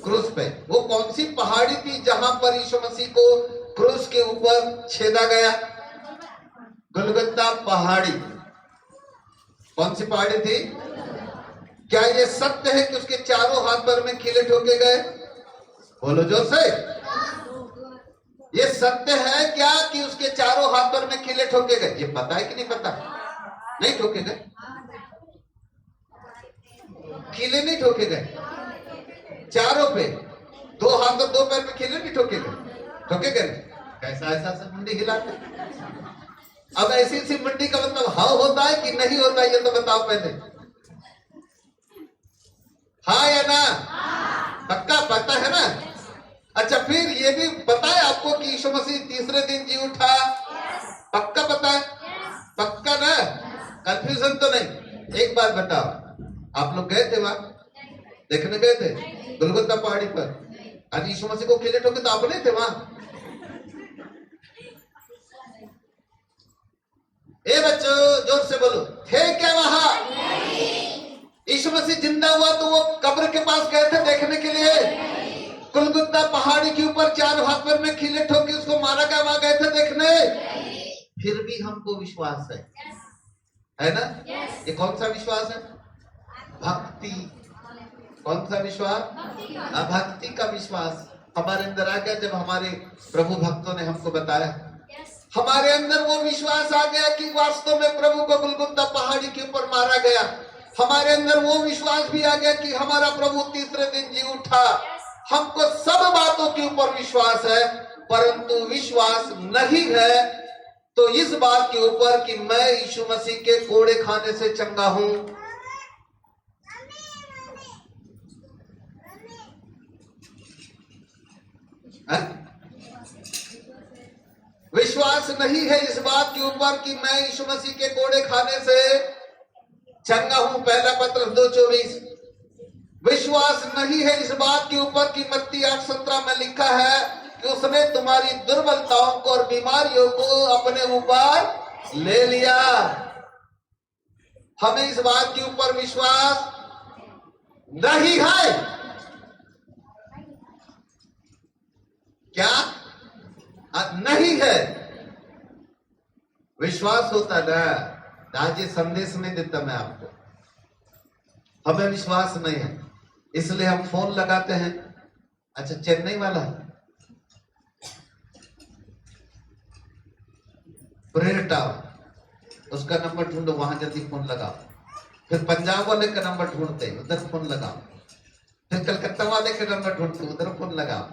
क्रूस पे। वो कौन सी पहाड़ी थी जहां पर यीशु मसीह को क्रूस के ऊपर छेदा गया? गुलगुता पहाड़ी। कौन सी पहाड़ी थी? क्या ये सत्य है कि उसके चारों हाथ पर में कीले ठोके गए? बोलो जोर से। ये सत्य है क्या कि उसके चारों हाथ पर में कीले ठोके गए? ये पता है कि नहीं पता? नहीं ठोके गए, कीले नहीं ठोके गए चारों पे। दो हाथ और दो पैर में कीले नहीं ठोके गए? ठोके गए। कैसा ऐसा मुंडी हिलाते? अब ऐसी सी मुंडी का मतलब हाँ होता है कि नहीं होता है? ये तो बताओ पहले, हाँ या ना? पक्का पता है ना? अच्छा, फिर ये भी पता है आपको कि यीशु मसीह तीसरे दिन जी उठा? पक्का पता है? पक्का ना? कंफ्यूजन तो नहीं? एक बात बताओ, आप लोग गए थे वहां देखने? गए थे गुलगुता पहाड़ी पर? आज यीशु मसीह को कीले ठोके तो आप नहीं थे वहां? ए बच्चों जोर से बोलो, थे क्या वहां? यीशु मसीह जिंदा हुआ तो वो कब्र के पास गए थे देखने के लिए? गुलगुता पहाड़ी के ऊपर चार हाथ पर में कीले ठोके उसको मारा गया, वहां गए थे देखने? फिर भी हमको विश्वास है ना? ये कौन सा विश्वास है? भक्ति। कौन सा विश्वास? भक्ति का विश्वास हमारे अंदर आ गया जब हमारे प्रभु भक्तों ने हमको बताया। हमारे अंदर वो विश्वास आ गया कि वास्तव में प्रभु को गुलगुता पहाड़ी के ऊपर मारा गया। हमारे अंदर वो विश्वास भी आ गया कि हमारा प्रभु तीसरे दिन जी उठा। हमको सब बातों के ऊपर विश्वास है, परंतु विश्वास नहीं है तो इस बात के ऊपर कि मैं यीशु मसीह के कोड़े खाने से चंगा हूं। विश्वास नहीं है इस बात के ऊपर कि मैं यीशु मसीह के कोड़े खाने से चंगा हूं। पहला पत्र 2:24। विश्वास नहीं है इस बात के ऊपर कि मत्ती 8:17 में लिखा है कि उसने तुम्हारी दुर्बलताओं को और बीमारियों को अपने ऊपर ले लिया। हमें इस बात के ऊपर विश्वास नहीं है। क्या नहीं है? विश्वास होता ना, आज ये संदेश नहीं देता मैं आपको। हमें विश्वास नहीं है इसलिए हम फोन लगाते हैं। अच्छा, चेन्नई वाला प्रेयर टावर, उसका नंबर ढूंढो, वहां जल्दी फोन लगाओ। फिर पंजाब वाले का नंबर ढूंढते उधर फोन लगाओ। फिर कलकत्ता वाले का नंबर ढूंढते उधर फोन लगाओ।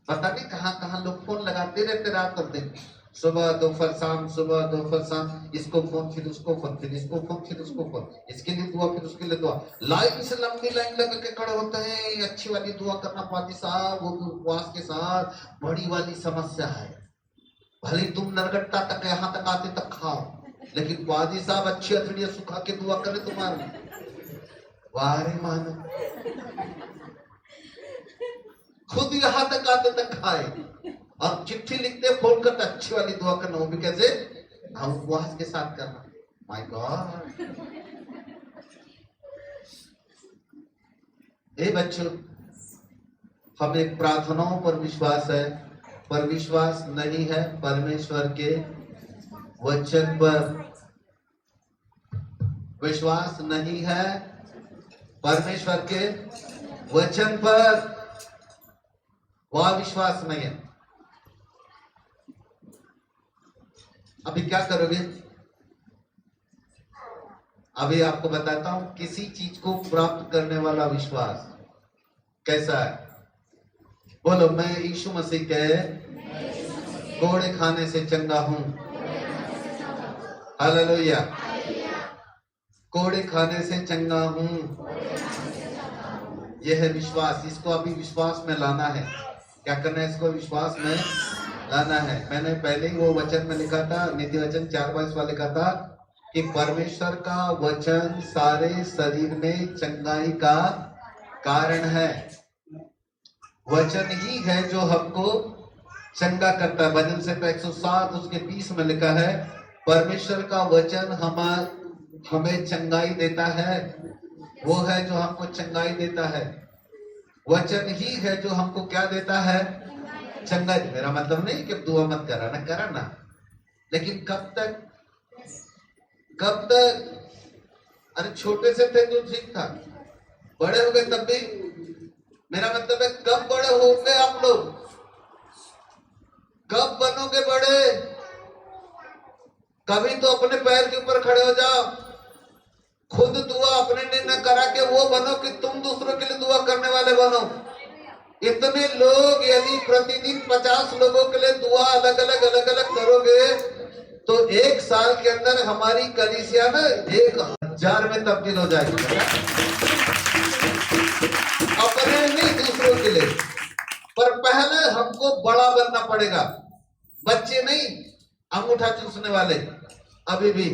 पता नहीं कहां कहां लोग फोन लगाते रहते रात और दिन, सुबह दोपहर शाम, सुबह दोपहर शाम। इसको फोन, फिर उसको फोन, फिर इसको फोन, फिर उसको फोन। इसके लिए दुआ, फिर उसके लिए दुआ। लाइन से लंबी लाइन लगा के खड़े होते हैं। अच्छी वाली दुआ करना पादी साहब, वो भी उपवास के साथ। बड़ी वाली समस्या है, भले तुम नरगट्टा तक यहाँ तक आते तक खाओ, लेकिन पादी साहब अच्छी अथड़ियां सुखा के दुआ करे तुम्हारे। वारे मानो, खुद यहाँ तक आते तक खाए और चिट्ठी लिखते फोन करते अच्छी वाली दुआ करना। वो भी कैसे? हम उपवास के साथ करना। My God. ए बच्चों, हमें प्रार्थनाओं पर विश्वास है, पर विश्वास नहीं है परमेश्वर के वचन पर। विश्वास नहीं है परमेश्वर के वचन पर, वह विश्वास नहीं है। अभी क्या करोगे? अभी आपको बताता हूं किसी चीज को प्राप्त करने वाला विश्वास कैसा है। बोलो, मैं यीशु मसीह के कोड़े खाने से चंगा हूं। हालेलुया। कोड़े खाने से चंगा हूं, यह है विश्वास। इसको अभी विश्वास में लाना है। क्या करना है? इसको विश्वास में लाना है। मैंने पहले ही वो वचन में लिखा था, नीति वचन 4:22 वाले लिखा था कि परमेश्वर का वचन सारे शरीर में चंगाई का कारण है। वचन ही है जो हमको चंगा करता है। भजन से 107 उसके 20 में लिखा है, परमेश्वर का वचन हमें चंगाई देता है। वो है जो हमको चंगाई देता है। वचन ही है जो हमको क्या देता है? चंगाई। मेरा मतलब नहीं कि दुआ मत करा ना, लेकिन कब तक? अरे छोटे से थे तो ठीक था, बड़े हो गए तब भी। मेरा मतलब है कब बड़े होंगे आप लोग? कब बनोगे बड़े? कभी तो अपने पैर के ऊपर खड़े हो जाओ। खुद दुआ अपने लिए न करा के वो बनो कि तुम दूसरों के लिए दुआ करने वाले बनो। इतने लोग यदि प्रतिदिन 50 लोगों के लिए दुआ अलग अलग करोगे तो एक साल के अंदर हमारी कलीसिया में 1000 में तब्दील हो जाएगी। अपने नहीं, दूसरों के लिए। पर पहले हमको बड़ा बनना पड़ेगा। बच्चे नहीं अंगूठा चूसने वाले। अभी भी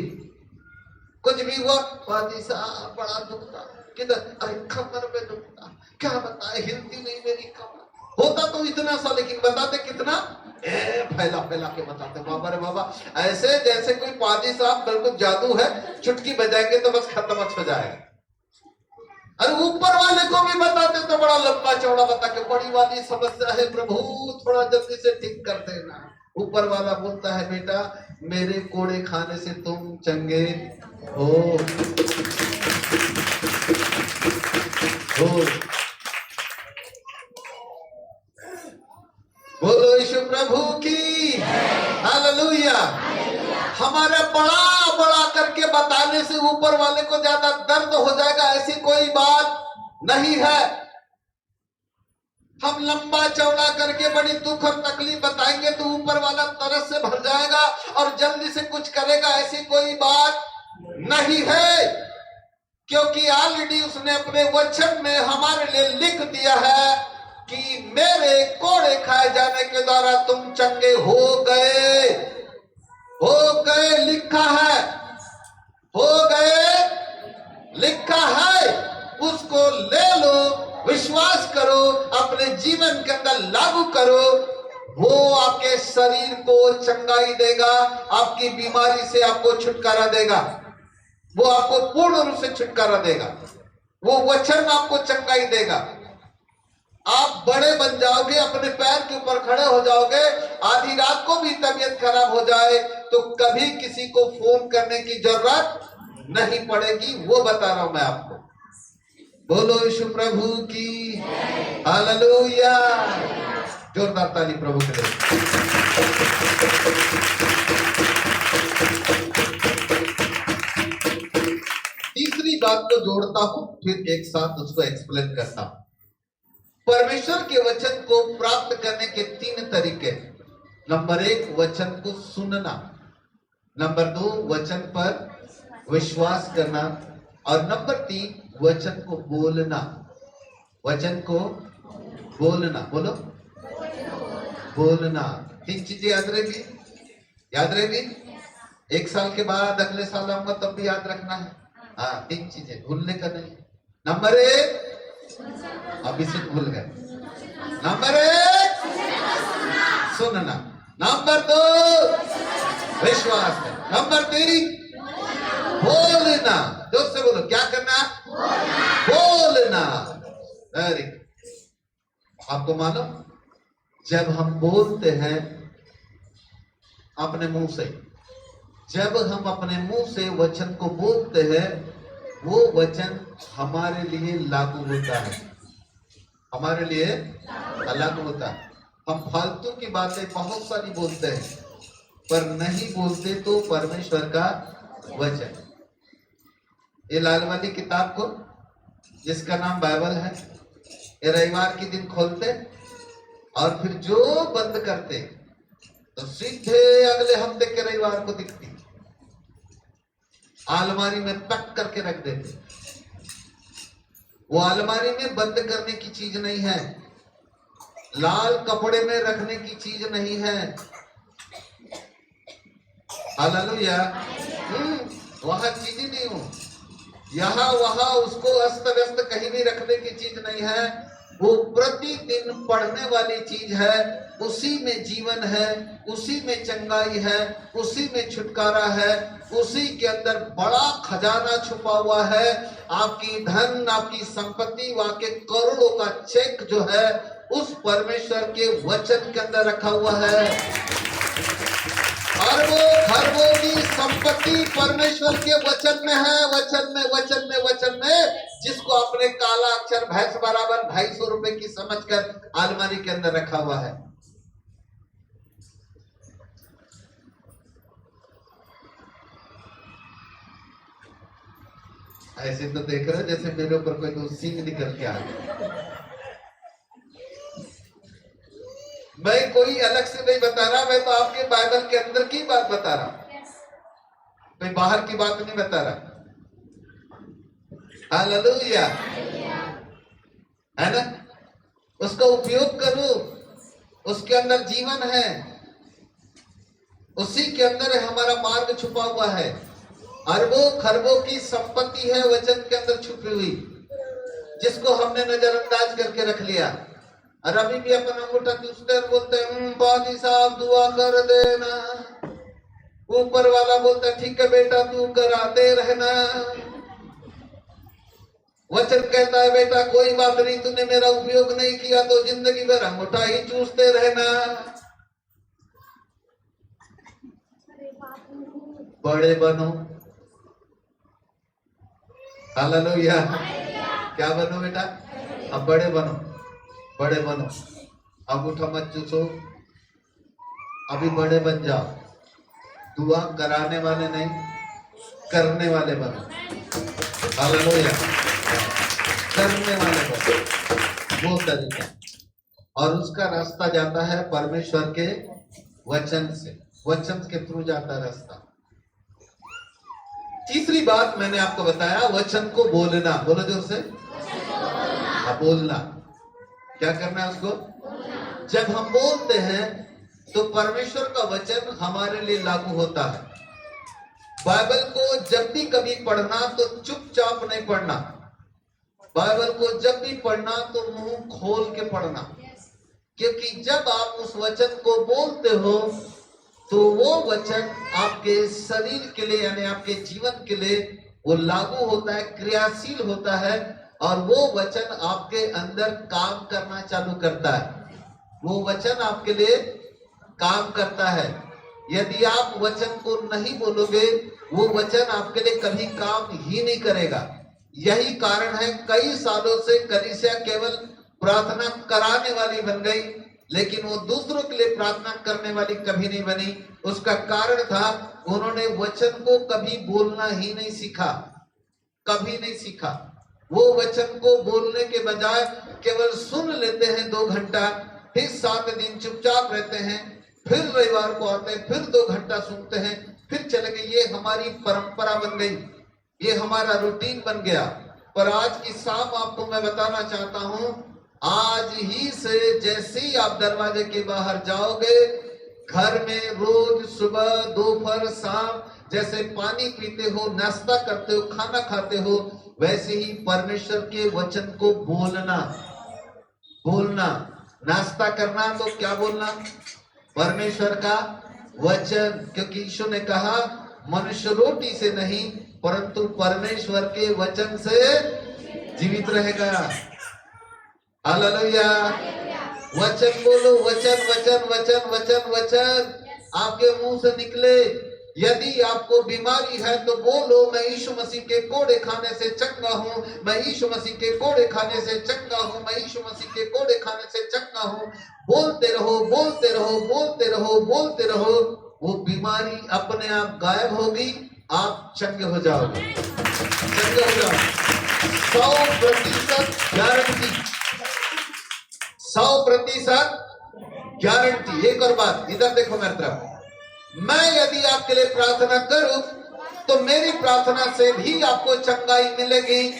कुछ भी हुआ, पादी साहब बड़ा दुखता, किधर? अरे कमर में दुखता, क्या बताए, हिलती नहीं मेरी कमर। होता तो इतना सा, लेकिन बताते कितना? फैला के बताते। बाबा रे बाबा, ऐसे जैसे कोई पादी साहब बिल्कुल जादू है, चुटकी बजाएंगे तो बस खत्म हो जाएगा। अरे ऊपर वाले को भी बताते तो बड़ा लंबा चौड़ा बता के, बड़ी वाली समस्या है प्रभु, थोड़ा जल्दी से ठीक कर देना। ऊपर वाला बोलता है, बेटा मेरे कोड़े खाने से तुम चंगे हो। बोलो यीशु प्रभु की हालेलुया। हमारे बड़ा करके बताने से ऊपर वाले को ज्यादा दर्द हो जाएगा, ऐसी कोई बात नहीं है। हम लंबा चौड़ा करके बड़ी दुख और तकलीफ बताएंगे तो ऊपर वाला तरस से भर जाएगा और जल्दी से कुछ करेगा, ऐसी कोई बात नहीं है। क्योंकि ऑलरेडी उसने अपने वचन में हमारे लिए लिख दिया है कि मेरे कोड़े खाए जाने के द्वारा तुम चंगे हो गए। लिखा है, हो गए लिखा है। उसको ले लो, विश्वास करो, अपने जीवन के अंदर लागू करो। वो आपके शरीर को चंगाई देगा, आपकी बीमारी से आपको छुटकारा देगा। वो आपको पूर्ण रूप से छुटकारा देगा। वो वचन आपको चंगाई देगा। आप बड़े बन जाओगे, अपने पैर के ऊपर खड़े हो जाओगे। आधी रात को भी तबीयत खराब हो जाए तो कभी किसी को फोन करने की जरूरत नहीं पड़ेगी। वो बता रहा हूं मैं आपको। बोलो यीशु प्रभु की हालेलुया। जोरदार ताली प्रभु के लिए। तीसरी बात को जोड़ता हूं, फिर एक साथ उसको एक्सप्लेन करता हूं। परमेश्वर के वचन को प्राप्त करने के 3 तरीके। नंबर 1, वचन को सुनना। नंबर 2, वचन पर विश्वास करना। और नंबर 3, वचन को बोलना। वचन को बोलना। बोलो, बोलना। 3 चीजें याद रहेगी। याद रहेगी। 1 साल के बाद अगले साल आऊंगा तब भी याद रखना है। हाँ, 3 चीजें भूलने का नहीं। नंबर 1, अभी से भूल गए। नंबर 1 सुनना। नंबर 2 विश्वास है। नंबर 3 बोलना। जोर से बोलो, क्या करना? बोलना। Very good. आपको मालूम, जब हम बोलते हैं अपने मुंह से, जब हम अपने मुंह से वचन को बोलते हैं, वो वचन हमारे लिए लागू होता है। हमारे लिए लागू होता है। हम फालतू की बातें बहुत सारी बोलते हैं, पर नहीं बोलते तो परमेश्वर का वचन। ये लाल वाली किताब को, जिसका नाम बाइबल है, ये रविवार के दिन खोलते और फिर जो बंद करते तो सीधे अगले हफ्ते के रविवार को दिखती, अलमारी में पैक करके रख देते। वो अलमारी में बंद करने की चीज नहीं है, लाल कपड़े में रखने की चीज नहीं है। हालेलुया। वहां चीज ही नहीं हो, यहाँ वहां उसको अस्त व्यस्त कहीं भी रखने की चीज नहीं है। वो प्रतिदिन पढ़ने वाली चीज है, उसी में जीवन है, उसी में चंगाई है, उसी में छुटकारा है, उसी के अंदर बड़ा खजाना छुपा हुआ है। आपकी धन, आपकी संपत्ति, वाके करोड़ों का चेक जो है उस परमेश्वर के वचन के अंदर रखा हुआ है। अरबों खरबों की संपत्ति परमेश्वर के वचन में है, वचन में, वचन में, वचन में, जिसको आपने काला अक्षर भैंस बराबर 250 रुपए की समझकर अलमारी के अंदर रखा हुआ है। ऐसे तो देख रहे जैसे मेरे ऊपर कोई तो सिंह निकल के आ गया। मैं कोई अलग से नहीं बता रहा, मैं तो आपके बाइबल के अंदर की बात बता रहा हूं, मैं बाहर की बात नहीं बता रहा। हालेलुया, है ना? उसका उपयोग करो, उसके अंदर जीवन है, उसी के अंदर हमारा मार्ग छुपा हुआ है। अरबों खरबों की संपत्ति है वचन के अंदर छुपी हुई, जिसको हमने नजरअंदाज करके रख लिया। और अभी भी अपन अंगूठा चूसते और बोलते हैं पादी साहब दुआ कर देना, ऊपर वाला बोलता है ठीक है बेटा तू कराते रहना। वचन कहता है बेटा कोई बात नहीं, तूने मेरा उपयोग नहीं किया तो जिंदगी भर अंगूठा ही चूसते रहना। बड़े बनो, हालेलुया। क्या बनो बेटा? अब बड़े बनो, बड़े बनो, अंगूठा मत चूसो, अभी बड़े बन जाओ। दुआ कराने वाले नहीं, करने वाले बनो। हालेलुया, करने वाले बनो, वो तरीका। और उसका रास्ता जाता है परमेश्वर के वचन से, वचन के थ्रू जाता है रास्ता। तीसरी बात मैंने आपको बताया, वचन को बोलना। बोलो जोर से, बोलना। क्या करना है उसको? जब हम बोलते हैं तो परमेश्वर का वचन हमारे लिए लागू होता है। बाइबल को जब भी कभी पढ़ना तो चुपचाप नहीं पढ़ना, बाइबल को जब भी पढ़ना तो मुंह खोल के पढ़ना, क्योंकि जब आप उस वचन को बोलते हो तो वो वचन आपके शरीर के लिए यानी आपके जीवन के लिए वो लागू होता है, क्रियाशील होता है, और वो वचन आपके अंदर काम करना चालू करता है। वो वचन आपके लिए काम करता है। यदि आप वचन को नहीं बोलोगे, वो वचन आपके लिए कभी काम ही नहीं करेगा। यही कारण है कई सालों से कलीसिया केवल प्रार्थना कराने वाली बन गई, लेकिन वो दूसरों के लिए प्रार्थना करने वाली कभी नहीं बनी। उसका कारण था उन्होंने वचन को कभी बोलना ही नहीं सीखा, कभी नहीं सीखा। वो वचन को बोलने के बजाय केवल सुन लेते हैं 2 घंटा, फिर 7 दिन चुपचाप रहते हैं, फिर रविवार को आते हैं, फिर 2 घंटा सुनते हैं, फिर चले गए। ये हमारी परंपरा बन गई, ये हमारा रूटीन बन गया। पर आज की शाम आपको मैं बताना चाहता हूं, आज ही से जैसे ही आप दरवाजे के बाहर जाओगे, घर में रोज सुबह दोपहर शाम जैसे पानी पीते हो, नाश्ता करते हो, खाना खाते हो, वैसे ही परमेश्वर के वचन को बोलना। बोलना, नाश्ता करना तो क्या बोलना? परमेश्वर का वचन, क्योंकि यीशु ने कहा मनुष्य रोटी से नहीं परंतु परमेश्वर के वचन से जीवित रहेगा। हालेलुया। वचन बोलो, वचन वचन वचन वचन वचन आपके मुंह से निकले। यदि आपको बीमारी है तो बोलो मैं यीशु मसीह के कोड़े खाने से चंगा हूं, मैं यीशु मसीह के कोड़े खाने से चंगा हूं, मैं यीशु मसीह के कोड़े खाने से चंगा हूं। बोलते रहो, बोलते रहो, बोलते रहो, बोलते रहो। वो बीमारी अपने आप गायब होगी आप चंगे हो जाओगे, चंगे हो जाओगे। 100% गारंटी, 100% गारंटी। एक और बात, इधर देखो मेरी तरफ, मैं यदि आपके लिए प्रार्थना करूं तो मेरी प्रार्थना से भी आपको चंगाई मिलेगी,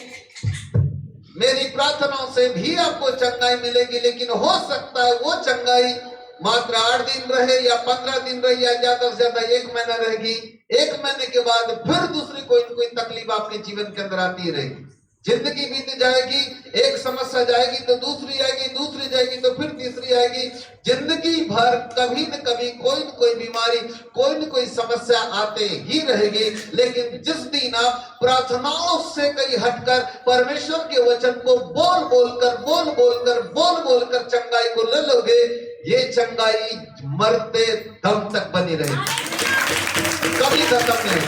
मेरी प्रार्थनाओं से भी आपको चंगाई मिलेगी। लेकिन हो सकता है वो चंगाई मात्र 8 दिन रहे या 15 दिन रहे या ज्यादा से ज्यादा 1 महीना रहेगी। 1 महीने के बाद फिर दूसरी कोई न कोई तकलीफ आपके जीवन के अंदर आती रहेगी। जिंदगी बीत जाएगी, एक समस्या जाएगी तो दूसरी आएगी, दूसरी जाएगी तो फिर तीसरी आएगी। जिंदगी भर कभी न कभी कोई न कोई बीमारी, कोई न कोई समस्या आते ही रहेगी। लेकिन जिस दिन आप प्रार्थनाओं से कहीं हटकर परमेश्वर के वचन को बोल बोलकर चंगाई को ले लोगे, ये चंगाई मरते दम तक बनी रहेगी, कभी खत्म नहीं,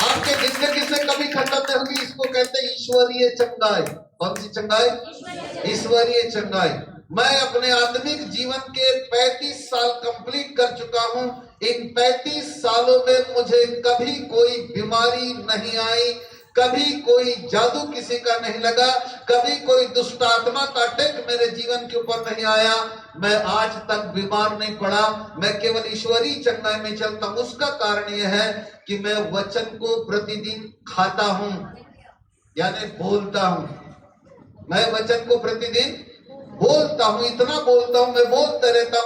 आपके जिंदगी से कभी खत्म नहीं होगी। इसको कहते हैं ईश्वरीय चंगाई। कौन सी चंगाई? ईश्वरीय चंगाई। मैं अपने आत्मिक जीवन के 35 साल कंप्लीट कर चुका हूं। इन 35 सालों में मुझे कभी कोई बीमारी नहीं आई, कभी कोई जादू किसी का नहीं लगा, कभी कोई दुष्ट आत्मा का अटैक मेरे जीवन के ऊपर नहीं आया। मैं आज तक बीमार नहीं पड़ा, मैं केवल ईश्वरीय चंगाई में चलता हूं। उसका कारण यह है कि मैं वचन को प्रतिदिन खाता हूं, यानी बोलता हूं। मैं वचन को प्रतिदिन बोलता हूं, इतना बोलता हूं, मैं बोलते रहता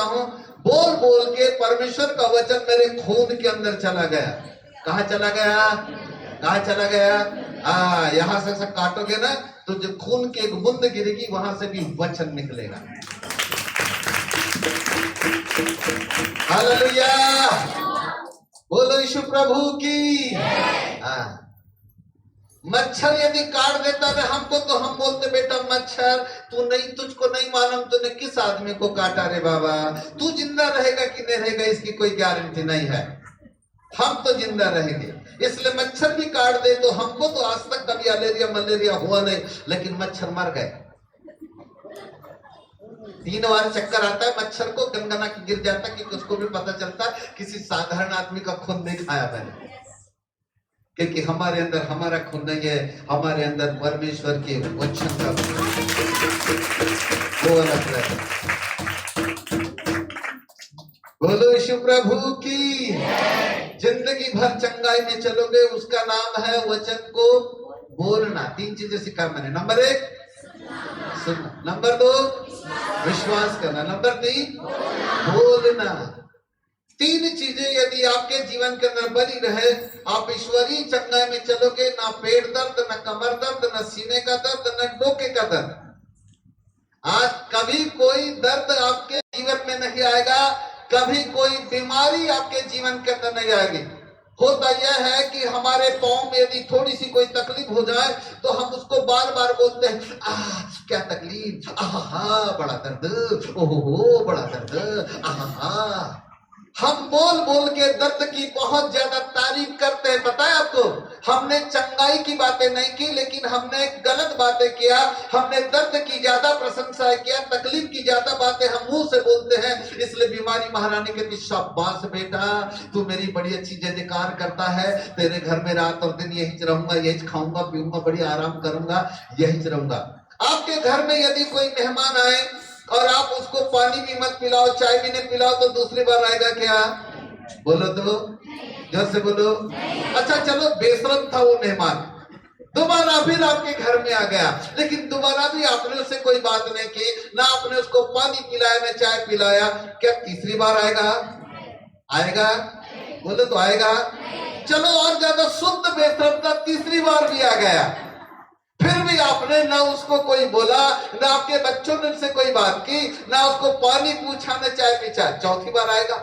हूं। बोल के परमेश्वर का वचन मेरे खून के अंदर चला गया। कहा चला गया? कहा चला गया? यहां से सब काटोगे ना तो जो खून की एक बूंद गिरेगी, वहां से भी वचन निकलेगा। हालेलुया, बोलो यीशु प्रभु की। मच्छर यदि काट देता है हमको तो हम बोलते बेटा मच्छर तू नहीं, तुझको नहीं मालूम तूने किस आदमी को काटा रे बाबा, तू जिंदा रहेगा कि नहीं रहेगा इसकी कोई गारंटी नहीं है। हम तो जिंदा रहेंगे, इसलिए मच्छर भी काट दे तो हमको तो आज तक कभी मलेरिया हुआ नहीं, लेकिन मच्छर मर गए। 3 बार चक्कर आता है मच्छर को, गनगना के गिर जाता कि उसको भी पता चलता किसी साधारण आदमी का खून नहीं खाया मैंने, क्योंकि हमारे अंदर हमारा खून नहीं है, हमारे अंदर परमेश्वर के वचन का वो अलग है। बोलो यीशु प्रभु की। जिंदगी भर चंगाई में चलोगे, उसका नाम है वचन को बोलना। 3 चीजें सिखा मैंने। नंबर 1 सुनना, नंबर 2 विश्वास करना, नंबर 3 बोलना। 3 चीजें यदि आपके जीवन के अंदर बनी रहे, आप ईश्वरीय चंगाई में चलोगे। ना पेट दर्द, ना कमर दर्द, ना सीने का दर्द, ना डोके का दर्द। आज कभी कोई दर्द आपके जीवन में नहीं आएगा, कभी कोई बीमारी आपके जीवन के अंदर नहीं आएगी। होता यह है कि हमारे पांव में यदि थोड़ी सी कोई तकलीफ हो जाए तो हम उसको बार बार बोलते हैं, क्या तकलीफ, बड़ा दर्द, ओहो बड़ा दर्द, हम बोल के दर्द की बहुत ज्यादा तारीफ करते हैं। पता है आपको, हमने चंगाई की बातें नहीं की, लेकिन हमने गलत बातें किया। हमने दर्द की ज्यादा प्रशंसा किया, तकलीफ की ज्यादा बातें हम मुंह से बोलते हैं। इसलिए बीमारी महारानी कहती, शाबाश बेटा, तू मेरी बड़ी अच्छी जयकार करता है, तेरे घर में रात और दिन यही रहूंगा, यही खाऊंगा पीऊंगा, बड़ी आराम करूंगा, यही रहूंगा। आपके घर में यदि कोई मेहमान आए और आप उसको पानी भी मत पिलाओ, चाय भी नहीं पिलाओ, तो दूसरी बार आएगा क्या? बोलो तो, जोर से बोलो। अच्छा चलो, बेशरम था वो मेहमान, दोबारा फिर आपके घर में आ गया, लेकिन दोबारा भी आपने उससे कोई बात नहीं की, ना आपने उसको पानी पिलाया, ना चाय पिलाया, क्या तीसरी बार आएगा? आएगा? बोलो तो आएगा। चलो और ज्यादा शुद्ध बेशरम था, तीसरी बार भी आ गया, फिर भी आपने ना उसको कोई बोला, ना आपके बच्चों ने उससे कोई बात की, ना उसको पानी पूछा, ना चाय पीछा, चौथी बार आएगा,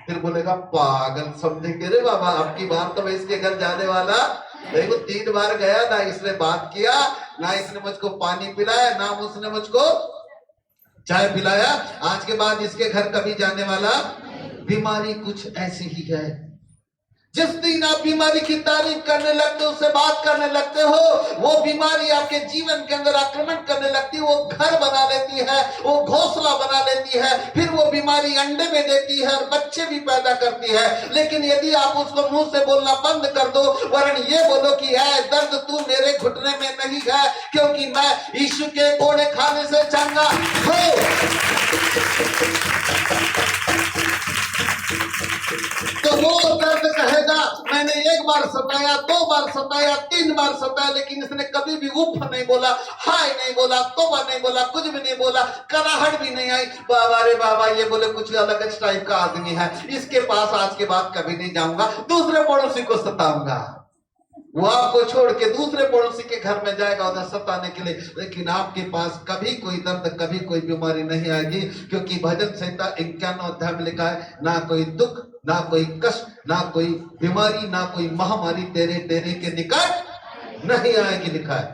फिर बोलेगा पागल समझेंगे रे बाबा, अब की बार तो मैं इसके घर जाने वाला नहीं। वो 3 बार गया, ना इसने बात किया, ना इसने मुझको पानी पिलाया, ना उसने मुझको चाय पिलाया, आज के बाद इसके घर कभी जाने वाला। बीमारी कुछ ऐसी ही है, जिस दिन आप बीमारी की तारीफ करने लगते हो, उससे बात करने लगते हो, वो बीमारी आपके जीवन के अंदर आक्रमण करने लगती है, वो घर बना लेती है, वो घोंसला बना लेती है, फिर वो बीमारी अंडे में देती है और बच्चे भी पैदा करती है। लेकिन यदि आप उसको मुंह से बोलना बंद कर दो, वरन ये बोलो कि है दर्द तू मेरे घुटने में नहीं है, क्योंकि मैं यीशु के कोड़े खाने से चंगा हूं, तो वो दर्द कहेगा मैंने एक बार सताया, 2 बार सताया, 3 बार सताया, लेकिन इसने कभी भी उफ नहीं बोला, हाय नहीं बोला, तोबा नहीं बोला, कुछ भी नहीं बोला, कराहट भी नहीं आई। बाबा रे बाबा, ये बोले कुछ अलग टाइप का आदमी है, इसके पास आज के बाद कभी नहीं जाऊंगा, दूसरे पड़ोसी को सताऊंगा। वो आपको छोड़ के दूसरे पड़ोसी के घर में जाएगा उधर सताने के लिए, लेकिन आपके पास कभी कोई दर्द, कभी कोई बीमारी नहीं आएगी, क्योंकि भजन संहिता 51 अध्याय में लिखा है, ना कोई दुख, ना कोई कष्ट, ना कोई बीमारी, ना कोई महामारी तेरे डेरे के निकट नहीं आएगी, लिखा है।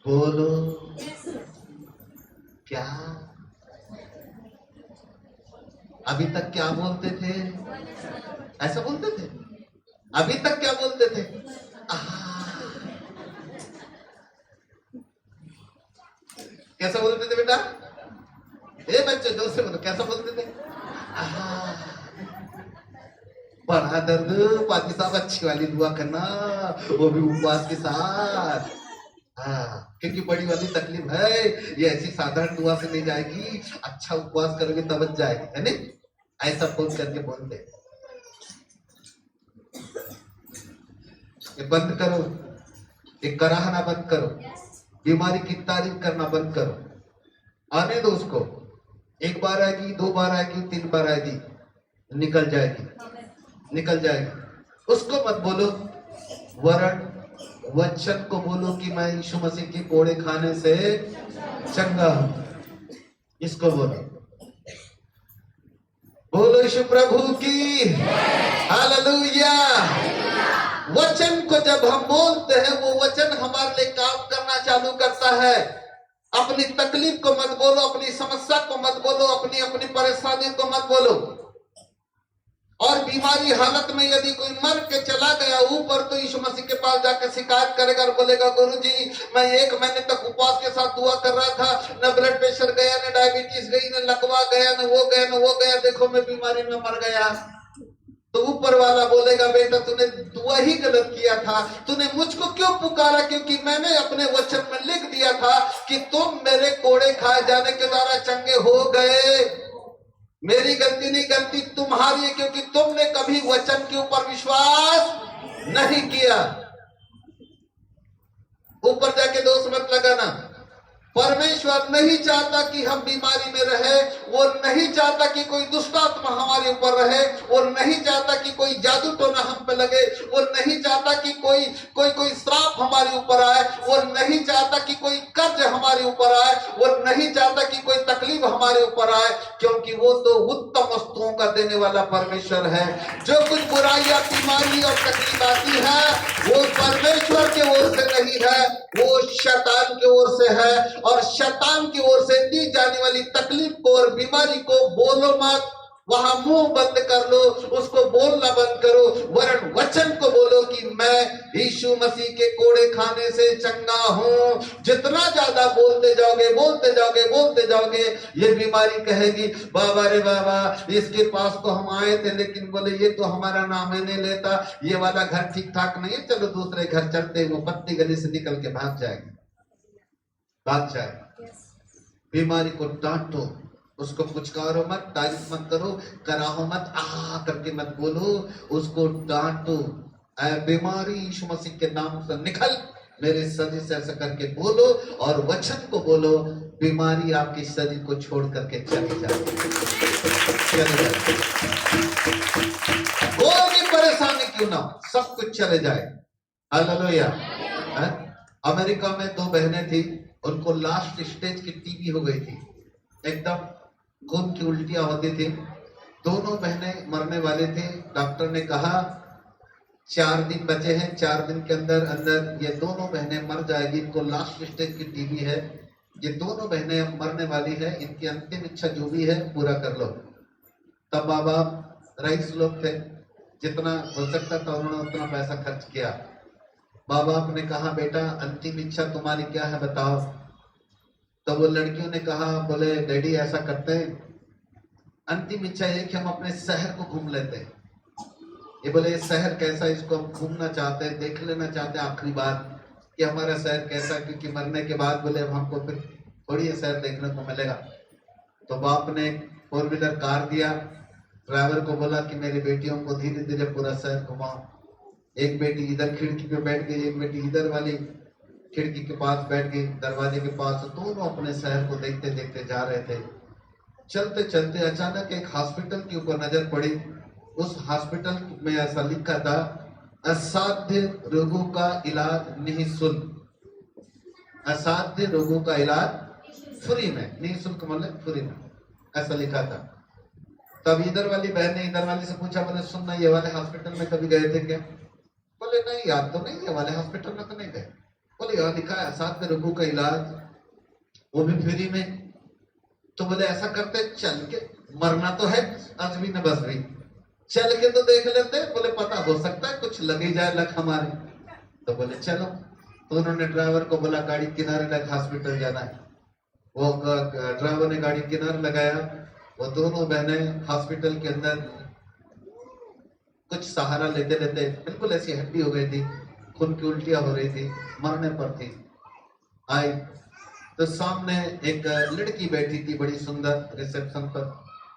बोलो क्या? अभी तक क्या बोलते थे? ऐसा बोलते थे? अभी तक क्या बोलते थे? कैसा बोलते थे बेटा? ए बच्चे जोर से बोलो, कैसा बोलते थे? बड़ा दर्द, पाती साहब अच्छी वाली दुआ करना, वो भी उपवास के साथ। हाँ, क्योंकि बड़ी वाली तकलीफ है, ये ऐसी साधारण दुआ से नहीं जाएगी, अच्छा उपवास करोगे तब जाएगी, है नहीं? ऐसा बोल करके बोलते। ये बंद करो, ये कराहना बंद करो, बीमारी की तारीफ करना बंद करो। आने दो उसको, 1 बार आएगी, 2 बार आएगी, 3 बार आएगी, निकल जाएगी, निकल जाएगी। उसको मत बोलो, वरण वचन को बोलो कि मैं यीशु मसीह के कोड़े खाने से चंगा हूं। इसको बोलो, बोलो यीशु प्रभु की हालेलुया। वचन को जब हम बोलते हैं, वो वचन हमारे लिए काम करना चालू करता है। अपनी तकलीफ को मत बोलो, अपनी समस्या को मत बोलो, अपनी अपनी परेशानी को मत बोलो। और बीमारी हालत में यदि कोई मर के चला गया ऊपर, तो यीशु मसीह के पास जाकर शिकायत करेगा और बोलेगा, गुरु जी मैं 1 महीने तक उपवास के साथ दुआ कर रहा था, न ब्लड प्रेशर गया, न डायबिटीज गई, न लकवा गया, न वो गया, न वो गया, देखो मैं बीमारी में मर गया। तो ऊपर वाला बोलेगा, बेटा तूने वही गलत किया था, तूने मुझको क्यों पुकारा? क्योंकि मैंने अपने वचन में लिख दिया था कि तुम मेरे कोड़े खाए जाने के द्वारा चंगे हो गए। मेरी गलती नहीं, गलती तुम्हारी है, क्योंकि तुमने कभी वचन के ऊपर विश्वास नहीं किया। ऊपर जाके दोष मत लगाना। परमेश्वर नहीं चाहता कि हम बीमारी में रहे, वो नहीं चाहता कि कोई दुष्टात्मा हमारे ऊपर रहे, वो नहीं चाहता कि कोई जादू टोना हम पे लगे, वो नहीं चाहता कि कोई श्राप हमारे ऊपर आए, वो नहीं चाहता कि कोई कर्ज हमारे ऊपर आए, वो नहीं चाहता कि कोई तकलीफ हमारे ऊपर आए, क्योंकि वो तो उत्तम वस्तुओं का देने वाला परमेश्वर है। जो कुछ बुराइयां, बीमारी और तकलीफ आती है, वो परमेश्वर की ओर से नहीं है, वो शैतान की ओर से है। और शैतान की ओर से दी जाने वाली तकलीफ को और बीमारी को बोलो मत, वहां मुंह बंद कर लो, उसको बोलना बंद करो, वरन वचन को बोलो कि मैं यीशु मसीह के कोड़े खाने से चंगा हूं। जितना ज्यादा बोलते जाओगे, बोलते जाओगे, बोलते जाओगे, ये बीमारी कहेगी, बाबा रे बाबा, इसके पास तो हम आए थे, लेकिन बोले ये तो हमारा नाम ही नहीं लेता, ये वाला घर ठीक ठाक नहीं है, चलो दूसरे घर चलते। वो पत्ती गली से निकल के भाग जाएगी, भाग जाए। बीमारी को डांटो, उसको पुचकारो मत, तारीफ मत करो, कराहो मत, आ करके मत बोलो, उसको डांटो। ऐ बीमारी, यीशु मसीह के नाम से निकल, मेरे शरीर से ऐसा करके बोलो और वचन को बोलो, बीमारी आपके शरीर को छोड़ करके चली जाए, चले जाए। कोई भी परेशानी क्यों ना, सब कुछ चले जाए। हालेलुया। अमेरिका में 2 बहनें थी, उनको लास्ट स्टेज की टीबी हो गई थी, एकदम खून की उल्टियां होती थी, दोनों बहनें मरने वाले थे। डॉक्टर ने कहा 4 दिन बचे हैं, 4 दिन के अंदर अंदर ये दोनों बहनें मर जाएगी, इनको लास्ट स्टेज की टीबी है, ये दोनों बहनें मरने वाली है, इनकी अंतिम इच्छा जो भी है पूरा कर लो। तब बाबा रईस लोग थे, जितना हो सकता था उन्होंने उतना पैसा खर्च किया। माँ बाप ने कहा बेटा अंतिम इच्छा तुम्हारी क्या है बताओ। तो वो लड़कियों ने कहा, बोले डैडी ऐसा करते हैं, अंतिम इच्छा ये कि हम अपने शहर को घूम लेते हैं। ये बोले ये शहर कैसा, इसको हम घूमना चाहते हैं, देख लेना चाहते हैं आखिरी बार कि हमारा शहर कैसा है, क्योंकि मरने के बाद बोले अब हमको फिर थोड़ी ये शहर देखने को मिलेगा। तो बाप ने 4 व्हीलर कार दिया, ड्राइवर को बोला कि मेरी बेटियों को धीरे धीरे पूरा शहर घुमाओ। एक बेटी इधर खिड़की पे बैठ गई, एक बेटी इधर वाली खिड़की के पास बैठ गई, दरवाजे के पास। दोनों अपने शहर को देखते देखते जा रहे थे। चलते चलते अचानक एक हॉस्पिटल के ऊपर नजर पड़ी। उस हॉस्पिटल में ऐसा लिखा था, असाध्य रोगों का इलाज निःशुल्क। असाध्य रोगों का इलाज फ्री में, निःशुल्क मतलब फ्री में, ऐसा लिखा था। तब इधर वाली बहन ने इधर वाली से पूछा, बोले सुनना ये वाले हॉस्पिटल में कभी गए थे क्या? बोले नहीं याद तो नहीं, ये वाले हॉस्पिटल में तो नहीं गए। बोले यहाँ लिखा है असाध्य रोगों का इलाज, वो भी फ्री में। तो बोले ऐसा करते चल के, मरना तो है आज भी न बस भी, चल के तो देख लेते। बोले पता हो सकता है कुछ लग ही जाए लक हमारे। तो बोले चलो। तो उन्होंने ड्राइवर को बोला गाड़ी किनारे लग, हॉस्पिटल जाना है। वो ड्राइवर ने गाड़ी किनारे लगाया। वो दोनों बहनें हॉस्पिटल के अंदर कुछ सहारा लेते लेते बिल्कुल ऐसी हड्डी हो गई थी, खून की उल्टियां हो रही थी, मरने पर थी। आई तो सामने एक लड़की बैठी थी बड़ी सुंदर रिसेप्शन पर।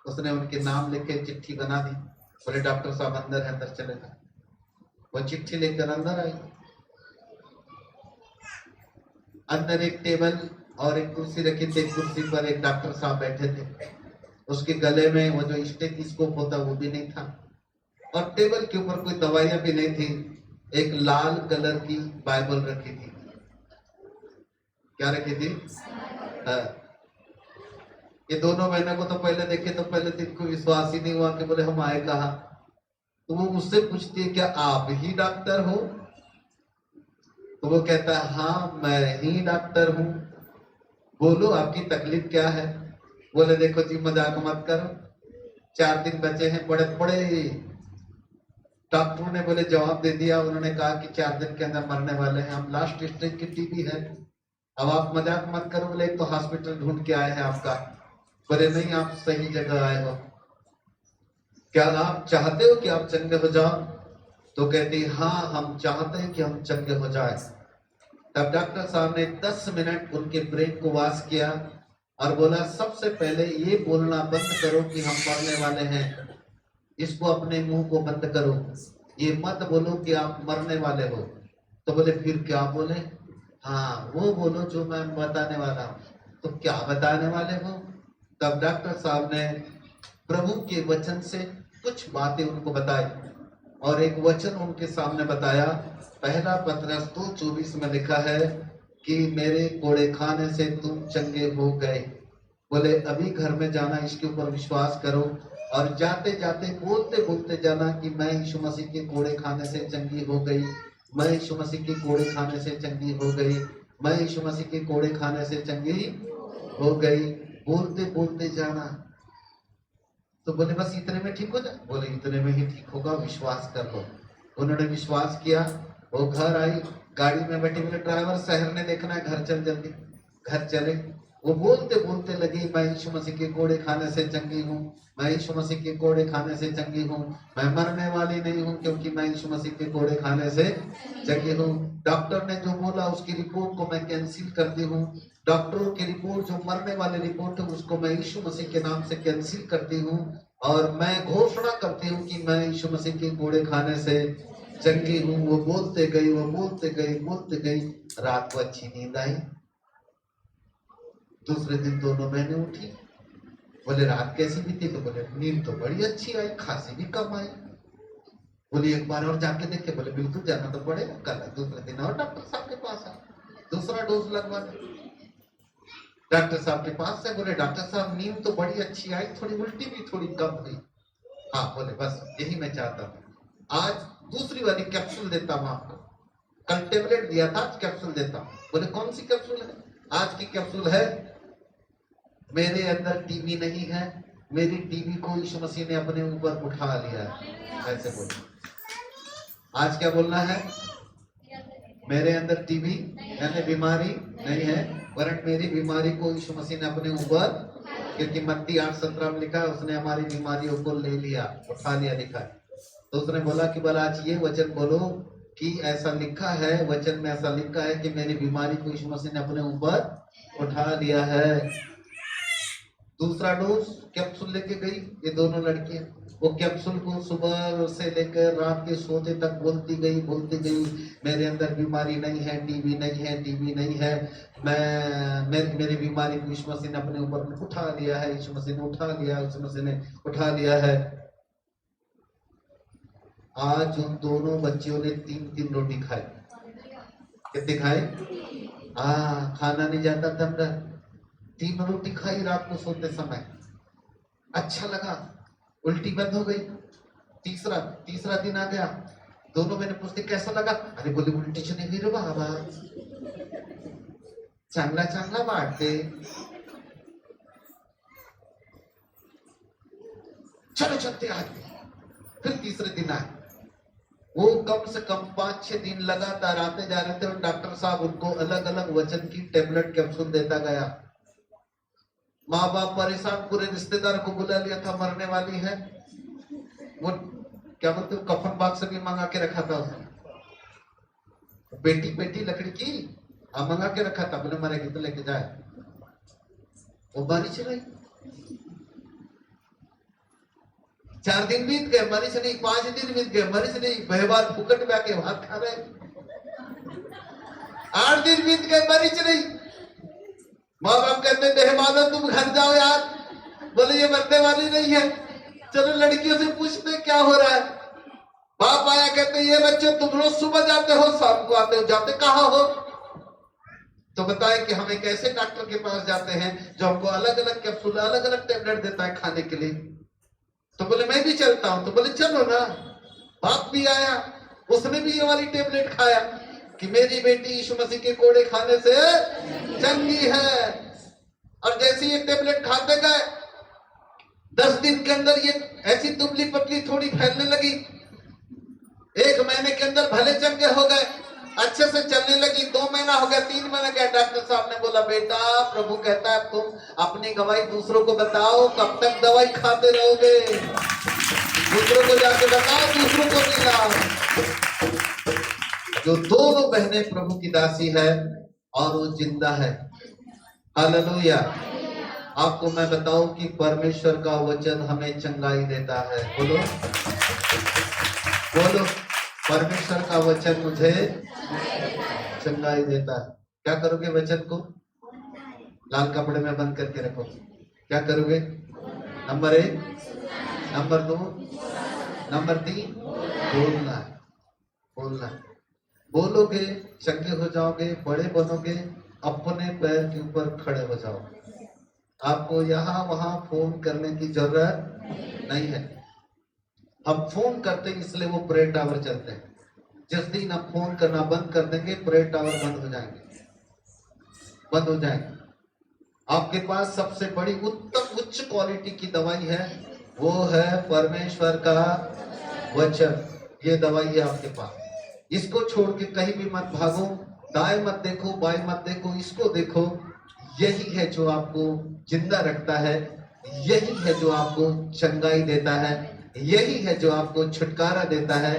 उसने उनके नाम लिख के चिट्ठी बना दी। बोले डॉक्टर साहब अंदर है, अंदर चले जाओ। वो चिट्ठी लेकर अंदर आई। अंदर एक टेबल और एक कुर्सी रखी थी। कुर्सी पर एक डॉक्टर साहब बैठे थे। उसके गले में वो जो स्टेथोस्कोप होता वो भी नहीं था, और टेबल के ऊपर कोई दवाइयां भी नहीं थी। एक लाल कलर की बाइबल रखी थी। क्या रखी थी? ये दोनों बहनों को तो पहले देखे तो पहले दिन को विश्वास ही नहीं हुआ कि बोले हम आए कहा। तो वो मुझसे पूछती है क्या आप ही डॉक्टर हो? तो वो कहता है हाँ मैं ही डॉक्टर हूँ, बोलो आपकी तकलीफ क्या है? बोले देखो जी मजाक मत करो, 4 दिन बचे हैं, बड़े बड़े डॉक्टरों ने बोले जवाब दे दिया। उन्होंने कहा कि 4 दिन के अंदर मरने वाले हैं, हम लास्ट स्टेज की टीबी है। अब आप मजाक मत करो। बोले एक तो हॉस्पिटल ढूंढ के आए हैं आपका। बोले नहीं आप सही जगह आए हो, क्या आप चाहते हो कि आप चंगे हो जाओ? तो कहती हाँ हम चाहते हैं कि हम चंगे हो जाए। तब डॉक्टर साहब ने 10 मिनट उनके ब्रेन को वॉश किया और बोला सबसे पहले ये बोलना बंद करो कि हम मरने वाले हैं। इसको अपने मुंह को बंद करो, ये मत बोलो कि आप मरने वाले हो। तो बोले फिर क्या बोले? हाँ वो बोलो जो मैं बताने वाला हूँ। तो क्या बताने वाले हो? तब डॉक्टर साहब ने प्रभु के वचन से कुछ बातें उनको बताई, और एक वचन उनके सामने बताया। पहला पत्रस 2:24 में लिखा है कि मेरे कोड़े खाने से तुम चंगे हो गए। बोले अभी घर में जाना, इसके ऊपर विश्वास करो, और जाते जाते बोलते बोलते जाना कि मैं यीशु मसीह के कोड़े खाने से चंगी हो गई, मैं यीशु मसीह के कोड़े खाने से चंगी हो गई, मैं यीशु मसीह के कोड़े खाने से चंगी हो गई। बोलते बोलते जाना। तो बोले बस इतने में ठीक हो जाए? बोले इतने में ही ठीक होगा, विश्वास कर लो। उन्होंने विश्वास किया। वो घर आई, गाड़ी में बैठी। बोले ड्राइवर शहर ने देखना है, घर चल जल्दी। घर चले। वो बोलते बोलते लगी मैं यीशु मसीह के कोड़े खाने से चंगी हूँ, मैं यीशु मसीह के कोड़े खाने से चंगी हूँ, मैं मरने वाली नहीं हूँ क्योंकि मैं यीशु मसीह के कोड़े खाने से चंगी हूँ। डॉक्टर ने जो बोला उसकी रिपोर्ट को मैं कैंसिल करती हूँ। डॉक्टरों की रिपोर्ट जो मरने वाली रिपोर्ट है उसको मैं यीशु मसीह के नाम से कैंसिल करती हूँ, और मैं घोषणा करती हूँ कि मैं यीशु मसीह के कोड़े खाने से चंगी हूँ। वो बोलते गई, वो बोलते गई, बोलते गई। रात को अच्छी नींद आई। दूसरे दिन दोनों बहनें उठी। बोले रात कैसी बीती? तो बोले नींद तो बड़ी अच्छी आई, खांसी भी कम आई। बोले एक बार और जाके देखे? बोले बिल्कुल जाना तो पड़ेगा, कल दूसरे दिन और डॉक्टर साहब के पास आए, दूसरा डोज लगवाने। डॉक्टर साहब के पास से बोले डॉक्टर साहब नींद तो बड़ी अच्छी आई, थोड़ी उल्टी भी थोड़ी कम हुई। हाँ बोले बस यही मैं चाहता हूँ, आज दूसरी वाली कैप्सूल देता हूँ आपको। कल टेबलेट दिया था, आज कैप्सूल देता हूँ। बोले कौन सी कैप्सूल है? आज की कैप्सूल है मेरे अंदर टीबी नहीं है, मेरी टीबी को यीशु मसीह ने अपने ऊपर उठा लिया, ऐसे बोलो। आज क्या बोलना है? मेरे अंदर टीबी यानी बीमारी नहीं है, वरन मेरी बीमारी को यीशु मसीह ने अपने ऊपर, क्योंकि मत्ती 8:17 में लिखा है उसने हमारी बीमारियों को ले लिया, उठा लिया, लिखा है। तो उसने बोला कि बोला आज ये वचन बोलो कि ऐसा लिखा है, वचन में ऐसा लिखा है कि मेरी बीमारी को यीशु मसीह ने अपने ऊपर उठा लिया है। दूसरा डोज कैप्सूल लेके गई ये दोनों लड़कियां, वो कैप्सूल को सुबह से लेकर रात के सोते तक बोलती गई मेरे अंदर बीमारी नहीं है, टीबी नहीं है, टीबी नहीं है, मेरी बीमारी को यीशु मसीह ने अपने ऊपर उठा लिया है, यीशु मसीह ने उठा लिया, यीशु मसीह ने उठा लिया है। आज उन दोनों बच्चियों ने 3-3 रोटी खाई। कितनी खाई? खाना नहीं जाता था अंदर, 3 रोटी खाई रात को सोते समय। अच्छा लगा, उल्टी बंद हो गई। तीसरा दिन आ गया, दोनों मैंने पूछते कैसा लगा? अरे बोले उल्टी चली गई रे बाबा, चांगला बांटते, चलो चलते आगे। फिर तीसरे दिन आए, वो कम से कम 5-6 दिन लगातार आते जा रहे थे और डॉक्टर साहब उनको अलग अलग वजन की टेबलेट कैप्सूल देता गया। माँ बाप परेशान, पूरे रिश्तेदार को बुला लिया था, मरने वाली है, वो क्या बोलते हो कफन बॉक्स भी मंगा के रखा था उसने, पेटी लकड़ी की मंगा के रखा था, बोले मरेगी तो लेके जाए। वो बारिश रही, 4 दिन बीत गए, मरीज नहीं, 5 दिन बीत गए, मरीज नहीं, बहबार फुकट में आके भात खा रहे, 8 दिन बीत गए, मरीज नहीं। माँ बाप कहते मेहमानों तुम घर जाओ यार, बोले ये मरने वाली नहीं है, चलो लड़कियों से पूछते क्या हो रहा है। बाप आया, कहते ये बच्चे तुम रोज सुबह जाते हो शाम को आते हो, जाते कहाँ हो? तो बताएं कि हम एक ऐसे डॉक्टर के पास जाते हैं जो हमको अलग अलग कैप्सूल, अलग अलग टेबलेट देता है खाने के लिए। तो बोले मैं भी चलता हूं, तो बोले चलो ना। बाप भी आया, उसने भी ये वाली टेबलेट खाया कि मेरी बेटी यीशु मसीह के कोड़े खाने से चंगी है। और जैसे ये टेबलेट खाते गए, 10 दिन के अंदर ये ऐसी दुबली पतली थोड़ी फैलने लगी, 1 महीने के अंदर भले चंगे हो गए, अच्छे से चलने लगी, 2 महीना हो गया, 3 महीना गया। डॉक्टर साहब ने बोला बेटा प्रभु कहता है तुम अपनी गवाही दूसरों को बताओ, कब तक दवाई खाते रहोगे? दूसरों को जाके बताओ, दूसरों को मिलाओ। जो दोनों बहनें प्रभु की दासी है और वो जिंदा है। हालेलुया। आपको मैं बताऊं कि परमेश्वर का वचन हमें चंगाई देता है। बोलो बोलो, परमेश्वर का वचन मुझे चंगाई देता है। क्या करोगे? वचन को लाल कपड़े में बंद करके रखो। क्या करोगे? नंबर 1, नंबर 2, नंबर 3 बोलना है। बोलना है, बोलोगे चंगे हो जाओगे, बड़े बनोगे, अपने पैर के ऊपर खड़े हो जाओगे। आपको यहाँ वहां फोन करने की जरूरत नहीं है। हम फोन करते हैं इसलिए वो प्रेयर टावर चलते हैं। जिस दिन आप फोन करना बंद कर देंगे, प्रेयर टावर बंद हो जाएंगे, बंद हो जाएंगे। आपके पास सबसे बड़ी उत्तम उच्च क्वालिटी की दवाई है, वो है परमेश्वर का वचन। ये दवाई है आपके पास। इसको छोड़ के कहीं भी मत भागो, दाएं मत देखो, बाएं मत देखो, इसको देखो। यही है जो आपको जिंदा रखता है, यही है जो आपको चंगाई देता है, यही है जो आपको छुटकारा देता है,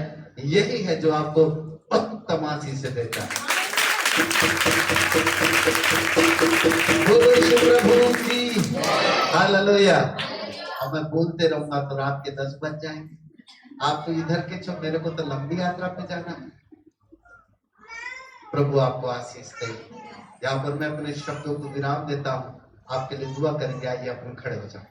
यही है जो आपको तमाशी से देता है। प्रभु की हालेलुया। अब मैं बोलते रहूंगा तो रात के 10 बज जाएंगे। आप तो इधर के छो, मेरे को तो लंबी यात्रा पे जाना है। प्रभु आपको आशीष दे। यहाँ पर मैं अपने शब्दों को विराम देता हूँ, आपके लिए दुआ करेंगे। आइए अपन खड़े हो जाओ।